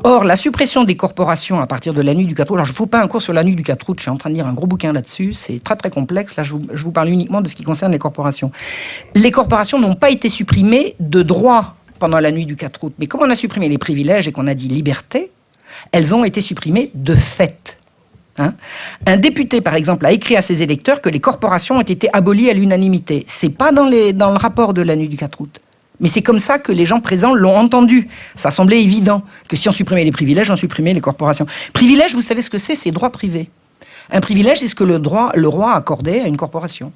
Or, la suppression des corporations à partir de la nuit du 4 août, alors je ne vous fais pas un cours sur la nuit du 4 août, je suis en train de lire un gros bouquin là-dessus, c'est très très complexe, là je vous parle uniquement de ce qui concerne les corporations. Les corporations n'ont pas été supprimées de droit pendant la nuit du 4 août, mais comme on a supprimé les privilèges et qu'on a dit liberté, elles ont été supprimées de fait. Un député, par exemple, a écrit à ses électeurs que les corporations ont été abolies à l'unanimité. C'est pas dans le rapport de la nuit du 4 août. Mais c'est comme ça que les gens présents l'ont entendu. Ça semblait évident que si on supprimait les privilèges, on supprimait les corporations. Privilège, vous savez ce que c'est droit privé. Un privilège, c'est ce que le roi accordait à une corporation.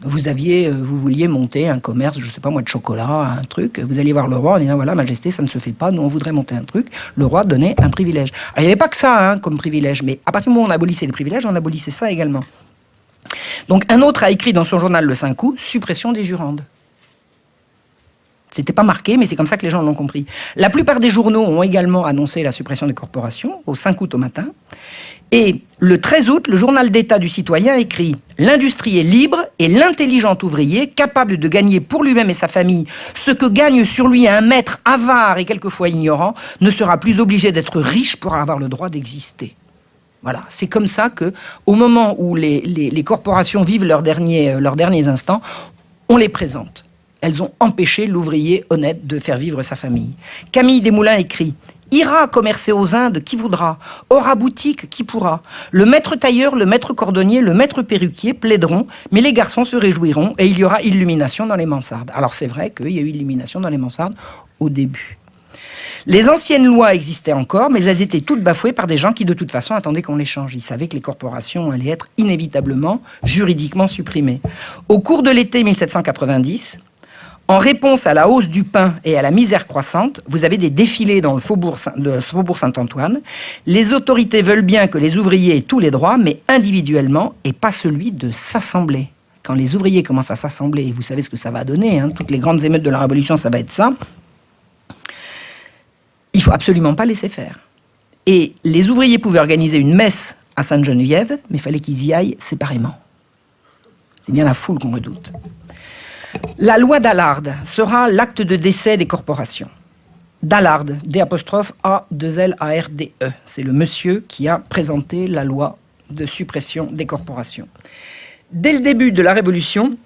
Vous vouliez monter un commerce, je ne sais pas moi, de chocolat, un truc. Vous alliez voir le roi en disant, voilà, Majesté, ça ne se fait pas, nous on voudrait monter un truc. Le roi donnait un privilège. Alors, il n'y avait pas que ça comme privilège, mais à partir du moment où on abolissait les privilèges, on abolissait ça également. Donc un autre a écrit dans son journal le 5 août, suppression des jurandes. C'était pas marqué, mais c'est comme ça que les gens l'ont compris. La plupart des journaux ont également annoncé la suppression des corporations, au 5 août au matin. Et le 13 août, le journal d'État du citoyen écrit « L'industrie est libre et l'intelligent ouvrier, capable de gagner pour lui-même et sa famille ce que gagne sur lui un maître avare et quelquefois ignorant, ne sera plus obligé d'être riche pour avoir le droit d'exister. » Voilà, c'est comme ça que, au moment où les corporations vivent leurs derniers instants, on les présente. Elles ont empêché l'ouvrier honnête de faire vivre sa famille. Camille Desmoulins écrit « Ira commercer aux Indes qui voudra, aura boutique qui pourra. Le maître tailleur, le maître cordonnier, le maître perruquier plaideront, mais les garçons se réjouiront et il y aura illumination dans les mansardes. » Alors c'est vrai qu'il y a eu illumination dans les mansardes au début. Les anciennes lois existaient encore, mais elles étaient toutes bafouées par des gens qui de toute façon attendaient qu'on les change. Ils savaient que les corporations allaient être inévitablement, juridiquement supprimées. Au cours de l'été 1790, en réponse à la hausse du pain et à la misère croissante, vous avez des défilés dans le faubourg Saint-Antoine. Les autorités veulent bien que les ouvriers aient tous les droits, mais individuellement, et pas celui de s'assembler. Quand les ouvriers commencent à s'assembler, et vous savez ce que ça va donner, toutes les grandes émeutes de la Révolution, ça va être ça, il faut absolument pas laisser faire. Et les ouvriers pouvaient organiser une messe à Sainte-Geneviève, mais il fallait qu'ils y aillent séparément. C'est bien la foule qu'on redoute. La loi d'Allard sera l'acte de décès des corporations. Dallard, D'-A-2-L-A-R-D-E. C'est le monsieur qui a présenté la loi de suppression des corporations. Dès le début de la Révolution,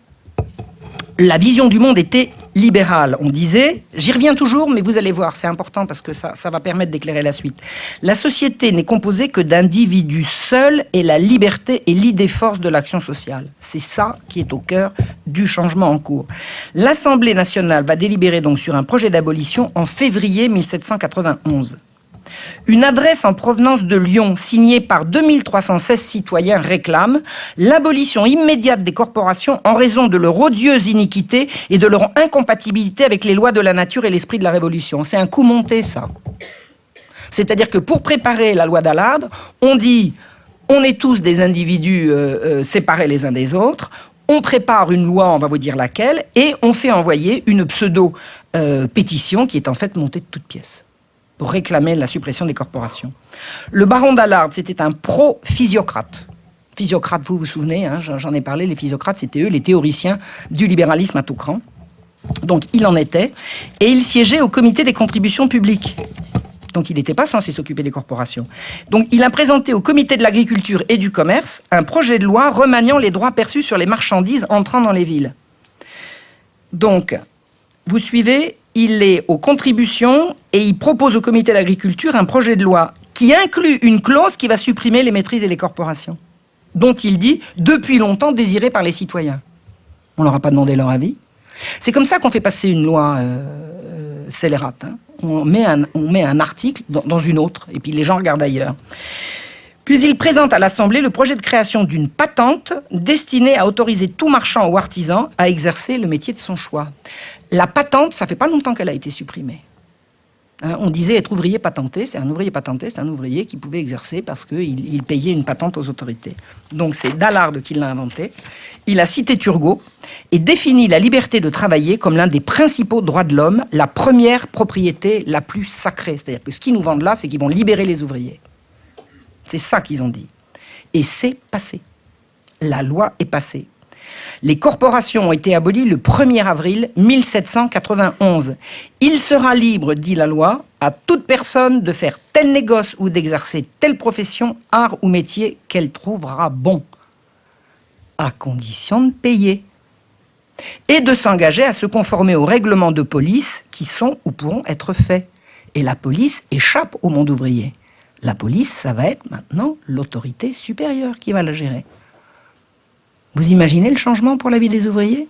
la vision du monde était libérale. On disait, j'y reviens toujours, mais vous allez voir, c'est important parce que ça va permettre d'éclairer la suite. La société n'est composée que d'individus seuls et la liberté est l'idée force de l'action sociale. C'est ça qui est au cœur du changement en cours. L'Assemblée nationale va délibérer donc sur un projet d'abolition en février 1791. Une adresse en provenance de Lyon, signée par 2316 citoyens, réclame l'abolition immédiate des corporations en raison de leur odieuse iniquité et de leur incompatibilité avec les lois de la nature et l'esprit de la Révolution. C'est un coup monté, ça. C'est-à-dire que pour préparer la loi d'Allard, on dit on est tous des individus séparés les uns des autres, on prépare une loi, on va vous dire laquelle, et on fait envoyer une pseudo-pétition qui est en fait montée de toutes pièces pour réclamer la suppression des corporations. Le baron d'Allard, c'était un pro-physiocrate. Physiocrate, vous vous souvenez, j'en ai parlé, les physiocrates, c'était eux, les théoriciens du libéralisme à tout cran. Donc il en était, et il siégeait au comité des contributions publiques. Donc il n'était pas censé s'occuper des corporations. Donc il a présenté au comité de l'agriculture et du commerce un projet de loi remaniant les droits perçus sur les marchandises entrant dans les villes. Donc, vous suivez, il est aux contributions et il propose au comité d'agriculture un projet de loi qui inclut une clause qui va supprimer les maîtrises et les corporations, dont il dit depuis longtemps désirées par les citoyens. On ne leur a pas demandé leur avis. C'est comme ça qu'on fait passer une loi scélérate. On met un article dans une autre et puis les gens regardent ailleurs. Puis il présente à l'Assemblée le projet de création d'une patente destinée à autoriser tout marchand ou artisan à exercer le métier de son choix. La patente, ça fait pas longtemps qu'elle a été supprimée. On disait être ouvrier patenté, c'est un ouvrier patenté, c'est un ouvrier qui pouvait exercer parce qu'il payait une patente aux autorités. Donc c'est Dallard qui l'a inventé. Il a cité Turgot et défini la liberté de travailler comme l'un des principaux droits de l'homme, la première propriété la plus sacrée. C'est-à-dire que ce qu'ils nous vendent là, c'est qu'ils vont libérer les ouvriers. C'est ça qu'ils ont dit. Et c'est passé. La loi est passée. Les corporations ont été abolies le 1er avril 1791. Il sera libre, dit la loi, à toute personne de faire tel négoce ou d'exercer telle profession, art ou métier qu'elle trouvera bon, à condition de payer, et de s'engager à se conformer aux règlements de police qui sont ou pourront être faits. Et la police échappe au monde ouvrier. La police, ça va être maintenant l'autorité supérieure qui va la gérer. Vous imaginez le changement pour la vie des ouvriers?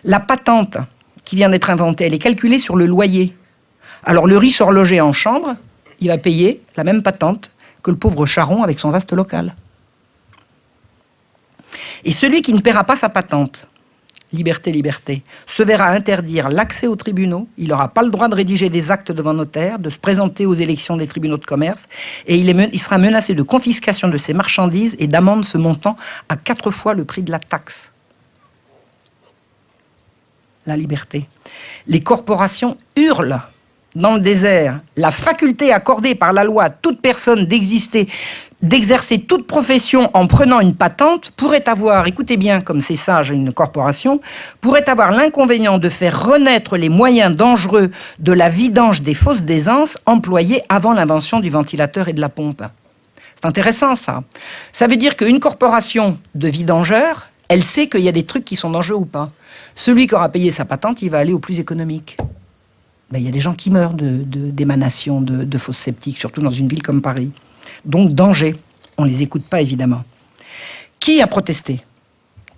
La patente qui vient d'être inventée, elle est calculée sur le loyer. Alors le riche horloger en chambre, il va payer la même patente que le pauvre charron avec son vaste local. Et celui qui ne paiera pas sa patente, liberté, liberté, se verra interdire l'accès aux tribunaux, il n'aura pas le droit de rédiger des actes devant notaire, de se présenter aux élections des tribunaux de commerce, et il sera menacé de confiscation de ses marchandises et d'amende se montant à 4 fois le prix de la taxe. La liberté. Les corporations hurlent dans le désert. La faculté accordée par la loi à toute personne d'exercer toute profession en prenant une patente pourrait avoir, écoutez bien comme c'est sage une corporation, pourrait avoir l'inconvénient de faire renaître les moyens dangereux de la vidange des fosses d'aisance employés avant l'invention du ventilateur et de la pompe. C'est intéressant ça. Ça veut dire qu'une corporation de vidangeurs, elle sait qu'il y a des trucs qui sont dangereux ou pas. Celui qui aura payé sa patente, il va aller au plus économique. Ben, il y a des gens qui meurent d'émanation de fosses septiques, surtout dans une ville comme Paris. Donc, danger. On ne les écoute pas, évidemment. Qui a protesté?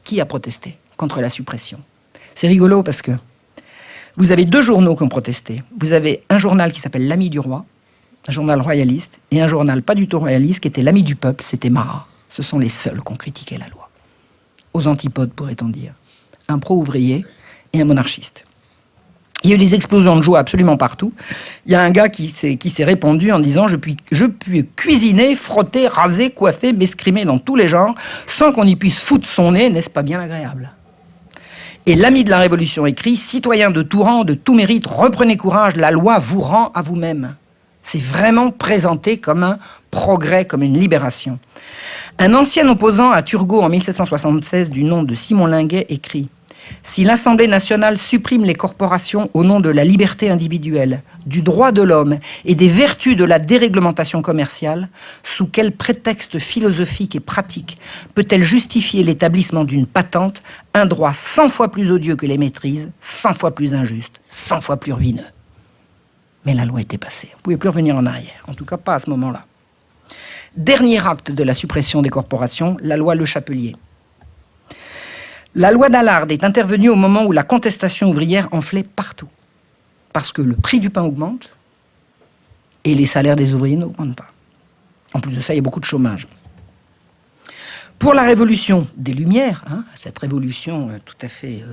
Qui a protesté contre la suppression? C'est rigolo parce que vous avez 2 journaux qui ont protesté. Vous avez un journal qui s'appelle L'Ami du Roi, un journal royaliste, et un journal pas du tout royaliste qui était L'Ami du Peuple, c'était Marat. Ce sont les seuls qui ont critiqué la loi. Aux antipodes, pourrait-on dire. Un pro-ouvrier et un monarchiste. Il y a eu des explosions de joie absolument partout. Il y a un gars qui s'est répandu en disant « Je puis cuisiner, frotter, raser, coiffer, m'escrimer dans tous les genres, sans qu'on y puisse foutre son nez, n'est-ce pas bien agréable ?» Et l'ami de la Révolution écrit « Citoyens de tout rang, de tout mérite, reprenez courage, la loi vous rend à vous-même. » C'est vraiment présenté comme un progrès, comme une libération. Un ancien opposant à Turgot en 1776 du nom de Simon Linguet écrit « Si l'Assemblée nationale supprime les corporations au nom de la liberté individuelle, du droit de l'homme et des vertus de la déréglementation commerciale, sous quel prétexte philosophique et pratique peut-elle justifier l'établissement d'une patente, un droit 100 fois plus odieux que les maîtrises, 100 fois plus injuste, 100 fois plus ruineux ?» Mais la loi était passée. On ne pouvait plus revenir en arrière, en tout cas pas à ce moment-là. Dernier acte de la suppression des corporations, la loi Le Chapelier. La loi d'Allard est intervenue au moment où la contestation ouvrière enflait partout. Parce que le prix du pain augmente et les salaires des ouvriers n'augmentent pas. En plus de ça, il y a beaucoup de chômage. Pour la révolution des Lumières, cette révolution tout à fait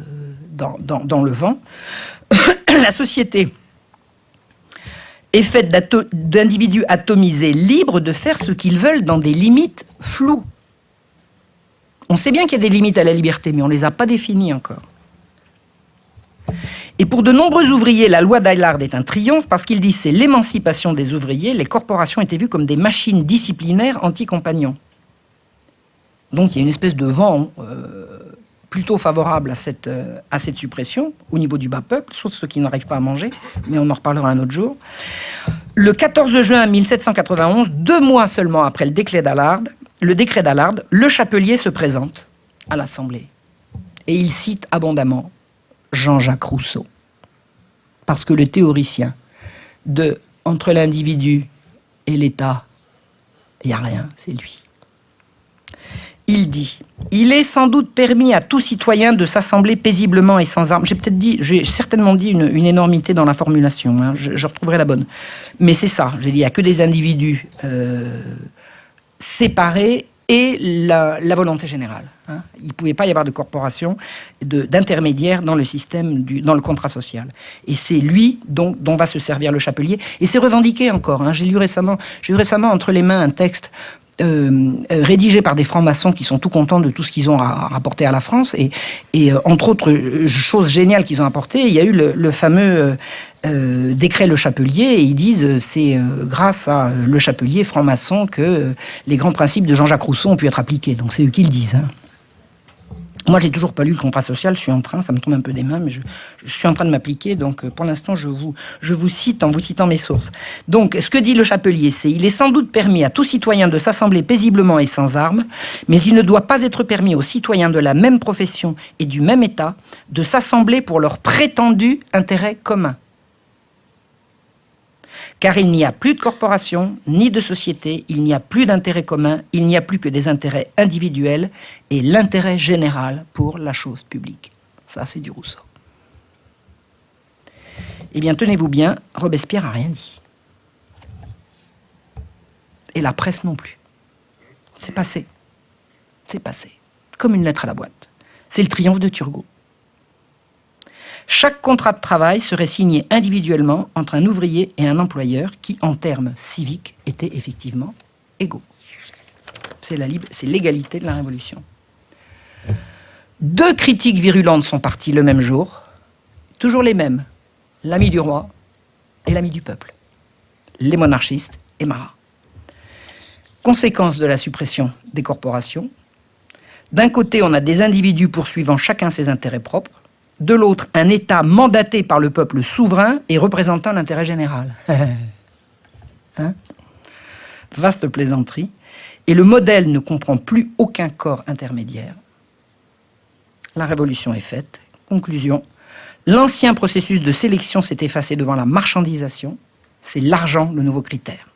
dans le vent, la société est faite d'individus atomisés libres de faire ce qu'ils veulent dans des limites floues. On sait bien qu'il y a des limites à la liberté, mais on ne les a pas définies encore. Et pour de nombreux ouvriers, la loi d'Allard est un triomphe parce qu'il dit c'est l'émancipation des ouvriers, les corporations étaient vues comme des machines disciplinaires anti-compagnons. Donc il y a une espèce de vent plutôt favorable à cette suppression au niveau du bas peuple, sauf ceux qui n'arrivent pas à manger, mais on en reparlera un autre jour. Le 14 juin 1791, 2 mois seulement après le décret d'Allard, le Chapelier se présente à l'Assemblée. Et il cite abondamment Jean-Jacques Rousseau. Parce que le théoricien de « entre l'individu et l'État, il n'y a rien, c'est lui ». Il dit « Il est sans doute permis à tout citoyen de s'assembler paisiblement et sans armes. » J'ai certainement dit une énormité dans la formulation, je retrouverai la bonne. Mais c'est ça, j'ai dit, il n'y a que des individus séparés et la volonté générale. Il ne pouvait pas y avoir de corporation, d'intermédiaire dans le système, dans le contrat social. Et c'est lui dont va se servir le Chapelier. Et c'est revendiqué encore. J'ai eu récemment entre les mains un texte rédigé par des francs-maçons qui sont tout contents de tout ce qu'ils ont rapporté à la France. Et entre autres choses géniales qu'ils ont apportées, il y a eu le fameux décret Le Chapelier, et ils disent c'est grâce à Le Chapelier franc-maçon que les grands principes de Jean-Jacques Rousseau ont pu être appliqués. Donc c'est eux qui le disent. Moi, j'ai toujours pas lu le contrat social. Je suis en train, ça me tombe un peu des mains, mais je suis en train de m'appliquer. Donc, pour l'instant, je vous cite en vous citant mes sources. Donc, ce que dit Le Chapelier, c'est: il est sans doute permis à tout citoyen de s'assembler paisiblement et sans armes, mais il ne doit pas être permis aux citoyens de la même profession et du même État de s'assembler pour leur prétendu intérêt commun. Car il n'y a plus de corporation, ni de société, il n'y a plus d'intérêt commun, il n'y a plus que des intérêts individuels et l'intérêt général pour la chose publique. Ça, c'est du Rousseau. Eh bien, tenez-vous bien, Robespierre n'a rien dit. Et la presse non plus. C'est passé. C'est passé. Comme une lettre à la boîte. C'est le triomphe de Turgot. Chaque contrat de travail serait signé individuellement entre un ouvrier et un employeur qui, en termes civiques, étaient effectivement égaux. C'est l'égalité de la Révolution. 2 critiques virulentes sont parties le même jour, toujours les mêmes, l'ami du roi et l'ami du peuple, les monarchistes et Marat. Conséquence de la suppression des corporations, d'un côté on a des individus poursuivant chacun ses intérêts propres, de l'autre, un État mandaté par le peuple souverain et représentant l'intérêt général. Hein? Vaste plaisanterie. Et le modèle ne comprend plus aucun corps intermédiaire. La révolution est faite. Conclusion. L'ancien processus de sélection s'est effacé devant la marchandisation. C'est l'argent le nouveau critère.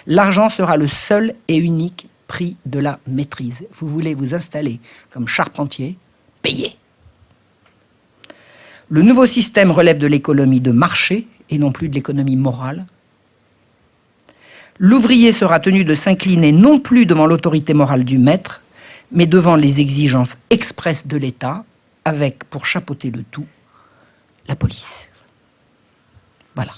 L'argent sera le seul et unique prix de la maîtrise. Vous voulez vous installer comme charpentier, payez. Le nouveau système relève de l'économie de marché et non plus de l'économie morale. L'ouvrier sera tenu de s'incliner non plus devant l'autorité morale du maître, mais devant les exigences expresses de l'État, avec, pour chapeauter le tout, la police. Voilà.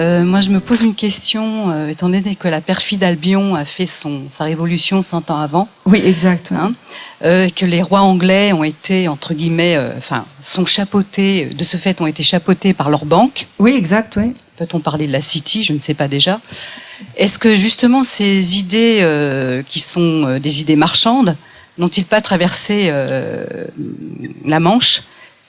Moi, je me pose une question, étant donné que la perfide Albion a fait sa révolution 100 ans avant. Oui, exact. Hein, que les rois anglais ont été, entre guillemets, sont chapeautés, de ce fait, ont été chapeautés par leur banque. Oui, exact, oui. Peut-on parler de la City? Je ne sais pas déjà. Est-ce que, justement, ces idées qui sont des idées marchandes n'ont-ils pas traversé la Manche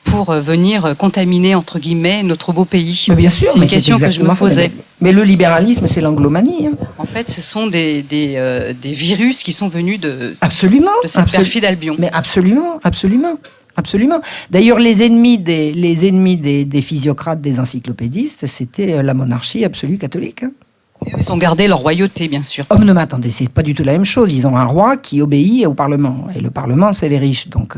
pour venir contaminer, entre guillemets, notre beau pays? Mais bien sûr, c'est une question que je me posais. Mais le libéralisme, c'est l'anglomanie. Hein. En fait, ce sont des virus qui sont venus de cette perfide Albion. Mais absolument, absolument. Absolument. D'ailleurs, les ennemis des physiocrates, des encyclopédistes, c'était la monarchie absolue catholique. Hein. Ils ont gardé leur royauté, bien sûr. Oh, non, mais attendez, c'est pas du tout la même chose. Ils ont un roi qui obéit au Parlement. Et le Parlement, c'est les riches. Donc,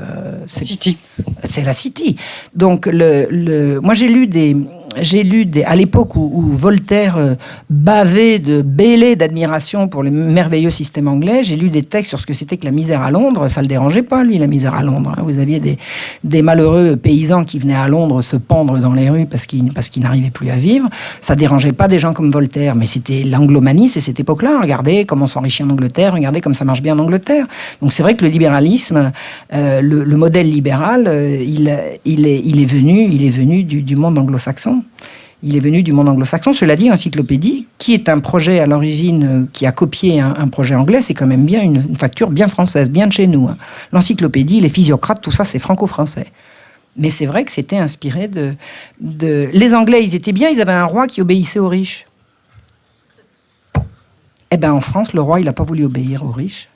c'est la City. Donc, moi, j'ai lu à l'époque où Voltaire bavait bêlait d'admiration pour le merveilleux système anglais, j'ai lu des textes sur ce que c'était que la misère à Londres. Ça le dérangeait pas, lui, la misère à Londres. Vous aviez des malheureux paysans qui venaient à Londres se pendre dans les rues parce qu'ils n'arrivaient plus à vivre. Ça dérangeait pas des gens comme Voltaire, mais c'était l'anglomanie, c'est cette époque-là. Regardez comment on s'enrichit en Angleterre, regardez comme ça marche bien en Angleterre. Donc c'est vrai que le libéralisme, le modèle libéral, il est venu du monde anglo-saxon. Il est venu du monde anglo-saxon. Cela dit, l'encyclopédie, qui est un projet à l'origine, qui a copié un projet anglais, c'est quand même bien une facture bien française, bien de chez nous. Hein. L'encyclopédie, les physiocrates, tout ça, c'est franco-français. Mais c'est vrai que c'était inspiré de... Les Anglais, ils étaient bien, ils avaient un roi qui obéissait aux riches. Eh bien, en France, le roi, il n'a pas voulu obéir aux riches.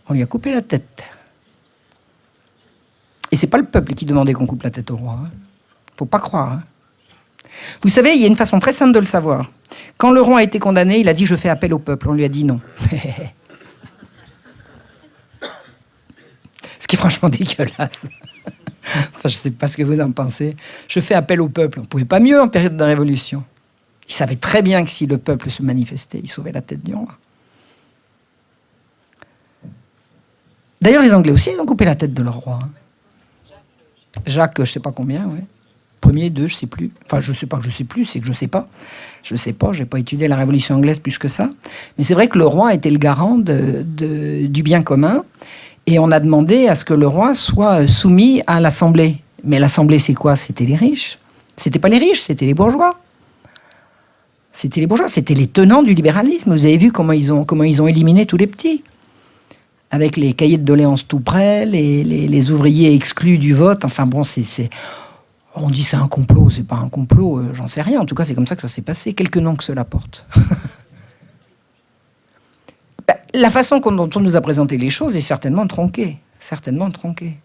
On lui a coupé la tête. Et c'est pas le peuple qui demandait qu'on coupe la tête au roi. Hein. Faut pas croire. Hein. Vous savez, il y a une façon très simple de le savoir. Quand le roi a été condamné, il a dit « je fais appel au peuple ». On lui a dit non. Ce qui est franchement dégueulasse. Enfin, je sais pas ce que vous en pensez. Je fais appel au peuple. On ne pouvait pas mieux en période de révolution. Il savait très bien que si le peuple se manifestait, il sauvait la tête du roi. D'ailleurs, les Anglais aussi, ils ont coupé la tête de leur roi. Hein. Jacques, je ne sais pas combien, oui. Premier, deux, je sais plus. Enfin, je sais pas que je sais plus, c'est que je sais pas. Je sais pas, j'ai pas étudié la Révolution anglaise plus que ça. Mais c'est vrai que le roi était le garant du bien commun. Et on a demandé à ce que le roi soit soumis à l'Assemblée. Mais l'Assemblée, c'est quoi? C'était les riches. C'était pas les riches, c'était les bourgeois. C'était les bourgeois, c'était les tenants du libéralisme. Vous avez vu comment ils ont éliminé tous les petits. Avec les cahiers de doléances tout près, les ouvriers exclus du vote. Enfin bon, on dit c'est un complot, c'est pas un complot, j'en sais rien. En tout cas, c'est comme ça que ça s'est passé. Quelques noms que cela porte. La façon dont on nous a présenté les choses est certainement tronquée. Certainement tronquée.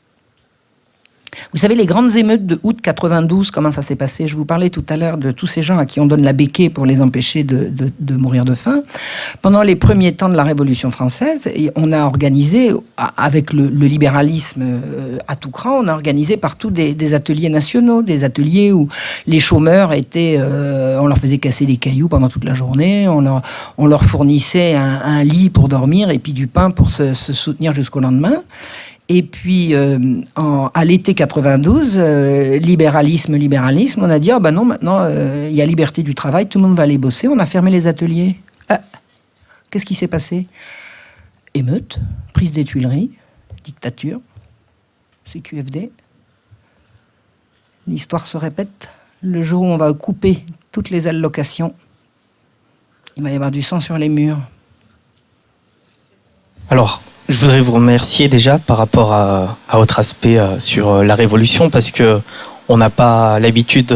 Vous savez, les grandes émeutes de août 92, comment ça s'est passé? Je vous parlais tout à l'heure de tous ces gens à qui on donne la béquille pour les empêcher de mourir de faim. Pendant les premiers temps de la Révolution française, on a organisé, avec le libéralisme à tout cran, on a organisé partout des ateliers nationaux, des ateliers où les chômeurs étaient... on leur faisait casser des cailloux pendant toute la journée, on leur fournissait un lit pour dormir et puis du pain pour se soutenir jusqu'au lendemain. Et puis, à l'été 92, libéralisme, on a dit, ah ben non, maintenant, il y a liberté du travail, tout le monde va aller bosser, on a fermé les ateliers. Ah, qu'est-ce qui s'est passé? Émeute, prise des Tuileries, dictature, CQFD. L'histoire se répète. Le jour où on va couper toutes les allocations, il va y avoir du sang sur les murs. Alors, je voudrais vous remercier déjà par rapport à votre aspect sur la Révolution, parce que on n'a pas l'habitude,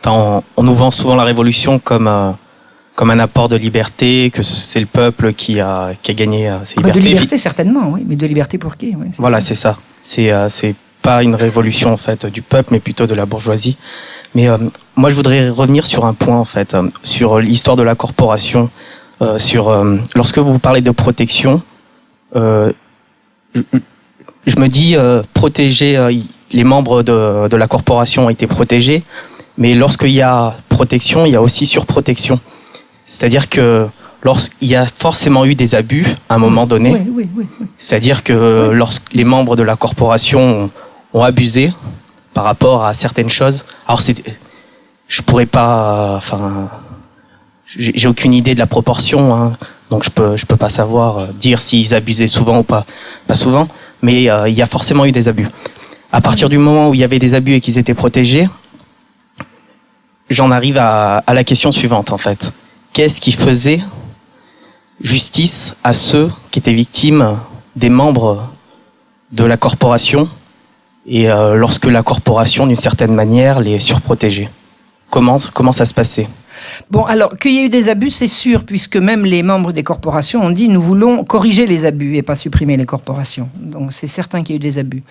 on nous vend souvent la Révolution comme un apport de liberté, que c'est le peuple qui a gagné ses libertés. De liberté certainement, oui, mais de liberté pour qui? Oui, voilà, c'est ça. C'est pas une révolution en fait du peuple, mais plutôt de la bourgeoisie. Mais moi, je voudrais revenir sur un point en fait, sur l'histoire de la corporation, lorsque vous parlez de protection. Je me dis protéger les membres de la corporation ont été protégés, mais lorsqu'il y a protection, il y a aussi surprotection. C'est-à-dire que lorsqu'il y a forcément eu des abus à un moment donné, oui. c'est-à-dire que lorsque les membres de la corporation ont abusé par rapport à certaines choses, alors je pourrais pas, j'ai aucune idée de la proportion, hein. Donc je peux pas savoir dire s'ils abusaient souvent ou pas souvent, mais il y a forcément eu des abus. À partir du moment où il y avait des abus et qu'ils étaient protégés, j'en arrive à la question suivante en fait. Qu'est-ce qui faisait justice à ceux qui étaient victimes des membres de la corporation et lorsque la corporation d'une certaine manière les surprotégeait? Comment ça se passait? Bon, alors, qu'il y ait eu des abus, c'est sûr, puisque même les membres des corporations ont dit « nous voulons corriger les abus et pas supprimer les corporations ». Donc, c'est certain qu'il y a eu des abus.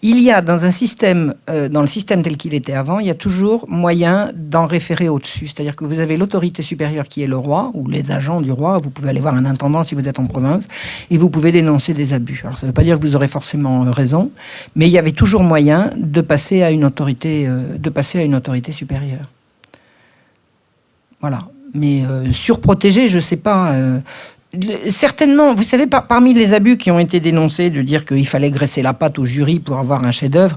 Il y a dans un système, dans le système tel qu'il était avant, il y a toujours moyen d'en référer au-dessus. C'est-à-dire que vous avez l'autorité supérieure qui est le roi, ou les agents du roi, vous pouvez aller voir un intendant si vous êtes en province, et vous pouvez dénoncer des abus. Alors, ça ne veut pas dire que vous aurez forcément raison, mais il y avait toujours moyen de passer à une autorité supérieure. Voilà. Mais surprotéger, je ne sais pas. Certainement, vous savez, parmi les abus qui ont été dénoncés, de dire qu'il fallait graisser la patte au jury pour avoir un chef-d'œuvre,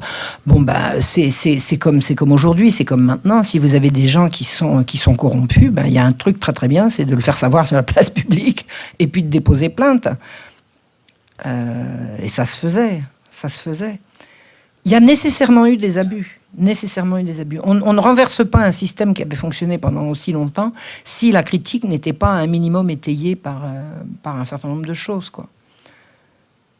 c'est comme aujourd'hui, c'est comme maintenant. Si vous avez des gens qui sont corrompus, il y a un truc très très bien, c'est de le faire savoir sur la place publique et puis de déposer plainte. Et ça se faisait. Il y a nécessairement eu des abus. On ne renverse pas un système qui avait fonctionné pendant aussi longtemps si la critique n'était pas un minimum étayée par un certain nombre de choses, quoi.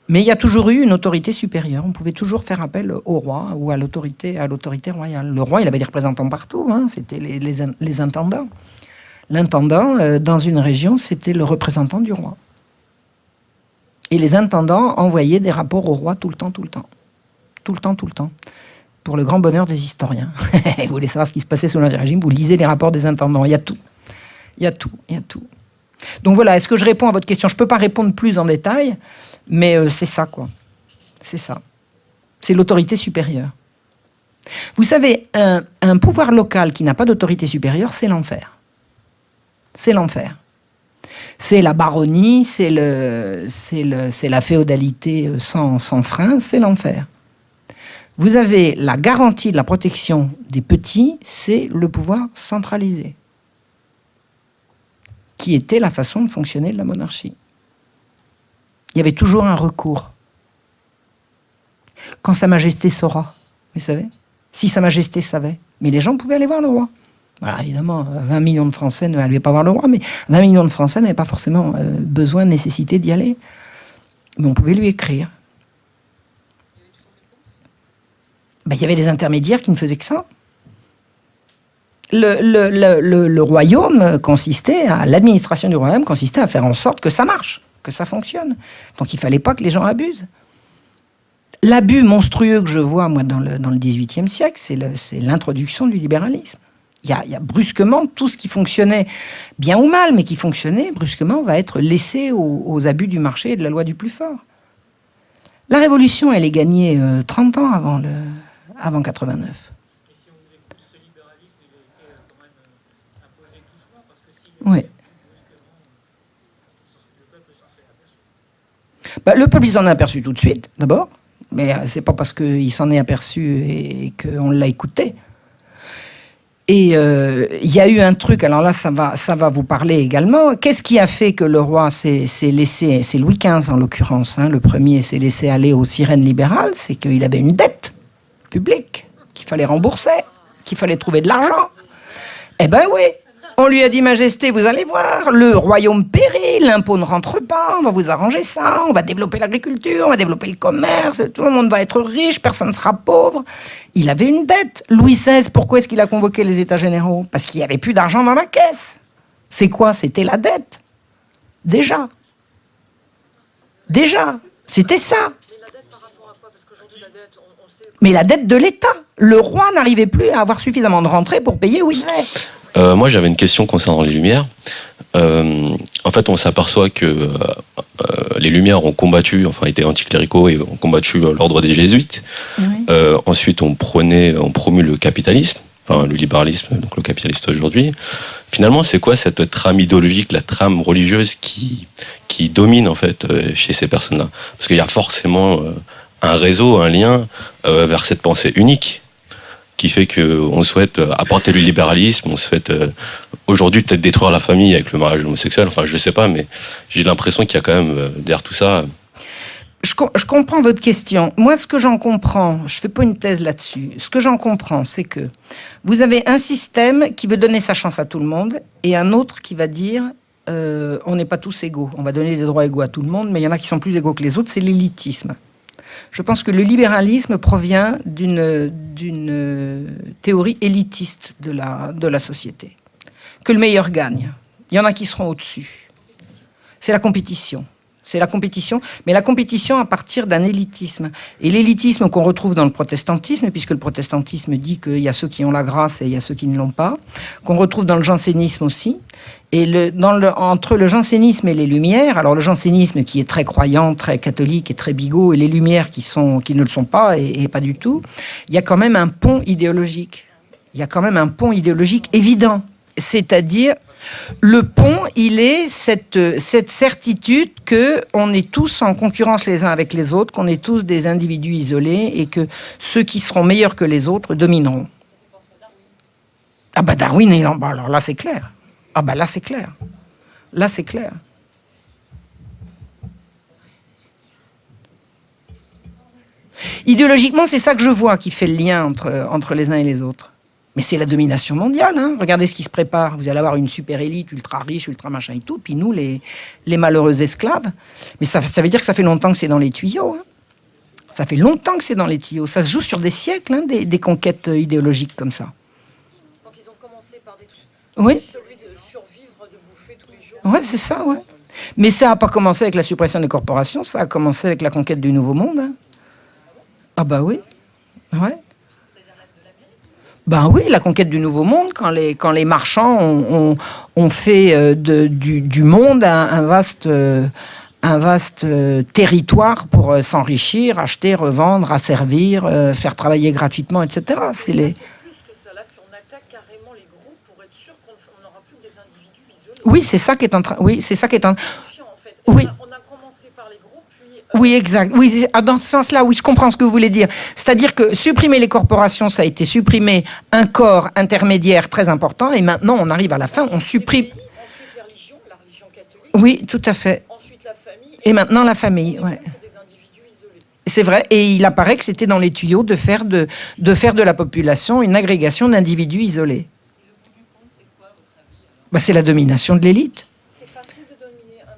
Mais il y a toujours eu une autorité supérieure. On pouvait toujours faire appel au roi ou à l'autorité royale. Le roi, il avait des représentants partout, hein. C'était les intendants. L'intendant, dans une région, c'était le représentant du roi. Et les intendants envoyaient des rapports au roi tout le temps. Pour le grand bonheur des historiens. Vous voulez savoir ce qui se passait sous l'Ancien Régime, vous lisez les rapports des intendants. Il y a tout. Donc voilà, est-ce que je réponds à votre question? Je ne peux pas répondre plus en détail, mais c'est ça, quoi. C'est ça. C'est l'autorité supérieure. Vous savez, un pouvoir local qui n'a pas d'autorité supérieure, c'est l'enfer. C'est l'enfer. C'est la baronnie, c'est la féodalité sans frein, c'est l'enfer. Vous avez la garantie de la protection des petits, c'est le pouvoir centralisé, qui était la façon de fonctionner de la monarchie. Il y avait toujours un recours. Quand Sa Majesté saura, vous savez, si Sa Majesté savait, mais les gens pouvaient aller voir le roi. Voilà, évidemment, 20 millions de Français ne allaient pas voir le roi, mais 20 millions de Français n'avaient pas forcément besoin, nécessité d'y aller. Mais on pouvait lui écrire. Ben, il y avait des intermédiaires qui ne faisaient que ça. Le royaume consistait l'administration du royaume consistait à faire en sorte que ça marche, que ça fonctionne. Donc il ne fallait pas que les gens abusent. L'abus monstrueux que je vois, moi, dans le XVIIIe siècle, c'est l'introduction du libéralisme. Il y a brusquement tout ce qui fonctionnait, bien ou mal, mais qui fonctionnait, brusquement, va être laissé aux abus du marché et de la loi du plus fort. La Révolution, elle est gagnée 30 ans avant 89. Et si on vous écoute, ce libéralisme, il a été quand même imposé doucement, parce que s'il est Oui. brusquement, le peuple s'en serait aperçu. Bah, le peuple, il s'en est aperçu tout de suite, d'abord. Mais c'est pas parce qu'il s'en est aperçu et qu'on l'a écouté. Et il y a eu un truc, alors là, ça va vous parler également. Qu'est-ce qui a fait que le roi s'est laissé, c'est Louis XV en l'occurrence, hein, le premier s'est laissé aller aux sirènes libérales, c'est qu'il avait une dette publique qu'il fallait rembourser, qu'il fallait trouver de l'argent. Eh ben oui, on lui a dit, Majesté, vous allez voir, le royaume périt, l'impôt ne rentre pas, on va vous arranger ça, on va développer l'agriculture, on va développer le commerce, tout le monde va être riche, personne ne sera pauvre. Il avait une dette. Louis XVI, pourquoi est-ce qu'il a convoqué les États généraux? Parce qu'il n'y avait plus d'argent dans la caisse. C'est quoi? C'était la dette. Déjà. C'était ça. Mais la dette par rapport à quoi? Parce qu'aujourd'hui, la dette, on sait... Mais la dette de l'État. Le roi n'arrivait plus à avoir suffisamment de rentrées pour payer où il devait. Moi, j'avais une question concernant les Lumières. En fait, on s'aperçoit que les Lumières ont combattu, enfin, étaient anticléricaux et ont combattu l'ordre des Jésuites. Oui. Ensuite, on promu le capitalisme, enfin, le libéralisme, donc le capitaliste aujourd'hui. Finalement, c'est quoi cette trame idéologique, la trame religieuse qui domine, en fait, chez ces personnes-là? Parce qu'il y a forcément un réseau, un lien vers cette pensée unique, qui fait qu'on souhaite apporter le libéralisme, on souhaite aujourd'hui peut-être détruire la famille avec le mariage homosexuel, enfin je sais pas, mais j'ai l'impression qu'il y a quand même derrière tout ça... Je comprends votre question. Moi, ce que j'en comprends, je fais pas une thèse là-dessus, ce que j'en comprends, c'est que vous avez un système qui veut donner sa chance à tout le monde, et un autre qui va dire on n'est pas tous égaux, on va donner des droits égaux à tout le monde, mais il y en a qui sont plus égaux que les autres, c'est l'élitisme. Je pense que le libéralisme provient d'une théorie élitiste de la société. Que le meilleur gagne. Il y en a qui seront au-dessus. C'est la compétition. C'est la compétition, mais la compétition à partir d'un élitisme. Et l'élitisme qu'on retrouve dans le protestantisme, puisque le protestantisme dit qu'il y a ceux qui ont la grâce et il y a ceux qui ne l'ont pas, qu'on retrouve dans le jansénisme aussi. Et entre le jansénisme et les Lumières, alors le jansénisme qui est très croyant, très catholique et très bigot, et les Lumières qui ne le sont pas et pas du tout, il y a quand même un pont idéologique. Il y a quand même un pont idéologique évident. C'est-à-dire, le pont, il est cette certitude qu'on est tous en concurrence les uns avec les autres, qu'on est tous des individus isolés et que ceux qui seront meilleurs que les autres domineront. Ah bah Darwin, alors là c'est clair. Ah bah là c'est clair. Là c'est clair. Idéologiquement, c'est ça que je vois qui fait le lien entre les uns et les autres. Mais c'est la domination mondiale. Hein. Regardez ce qui se prépare. Vous allez avoir une super élite, ultra riche, ultra machin et tout. Puis nous, les malheureux esclaves. Mais ça veut dire que ça fait longtemps que c'est dans les tuyaux. Hein. Ça fait longtemps que c'est dans les tuyaux. Ça se joue sur des siècles, hein, des conquêtes idéologiques comme ça. Donc ils ont commencé par des trucs. Oui. Celui de survivre, de bouffer tous les jours. Ouais, c'est ça, ouais. Mais ça n'a pas commencé avec la suppression des corporations, ça a commencé avec la conquête du Nouveau Monde. Hein. Ah bah oui. Ouais. Ben oui, la conquête du Nouveau Monde, quand les marchands ont fait du monde un vaste territoire pour s'enrichir, acheter, revendre, asservir, faire travailler gratuitement, etc. C'est les... C'est plus que ça. Là, si on attaque carrément les groupes pour être sûr qu'on n'aura plus que des individus isolés. Oui, c'est ça qui est en train... Oui, c'est ça qui est en... En fait. Oui. On a commencé remplacé par les groupes, puis... Oui, exact. Oui, dans ce sens-là, oui, je comprends ce que vous voulez dire. C'est-à-dire que supprimer les corporations, ça a été supprimer un corps intermédiaire très important, et maintenant, on arrive à la fin, on supprime... Ensuite, la religion catholique, Oui, tout à fait. ensuite la famille, Et maintenant, la famille, ouais. des individus isolés. C'est vrai, et il apparaît que c'était dans les tuyaux de faire de la population une agrégation d'individus isolés. Bah, c'est la domination de l'élite. C'est facile de dominer un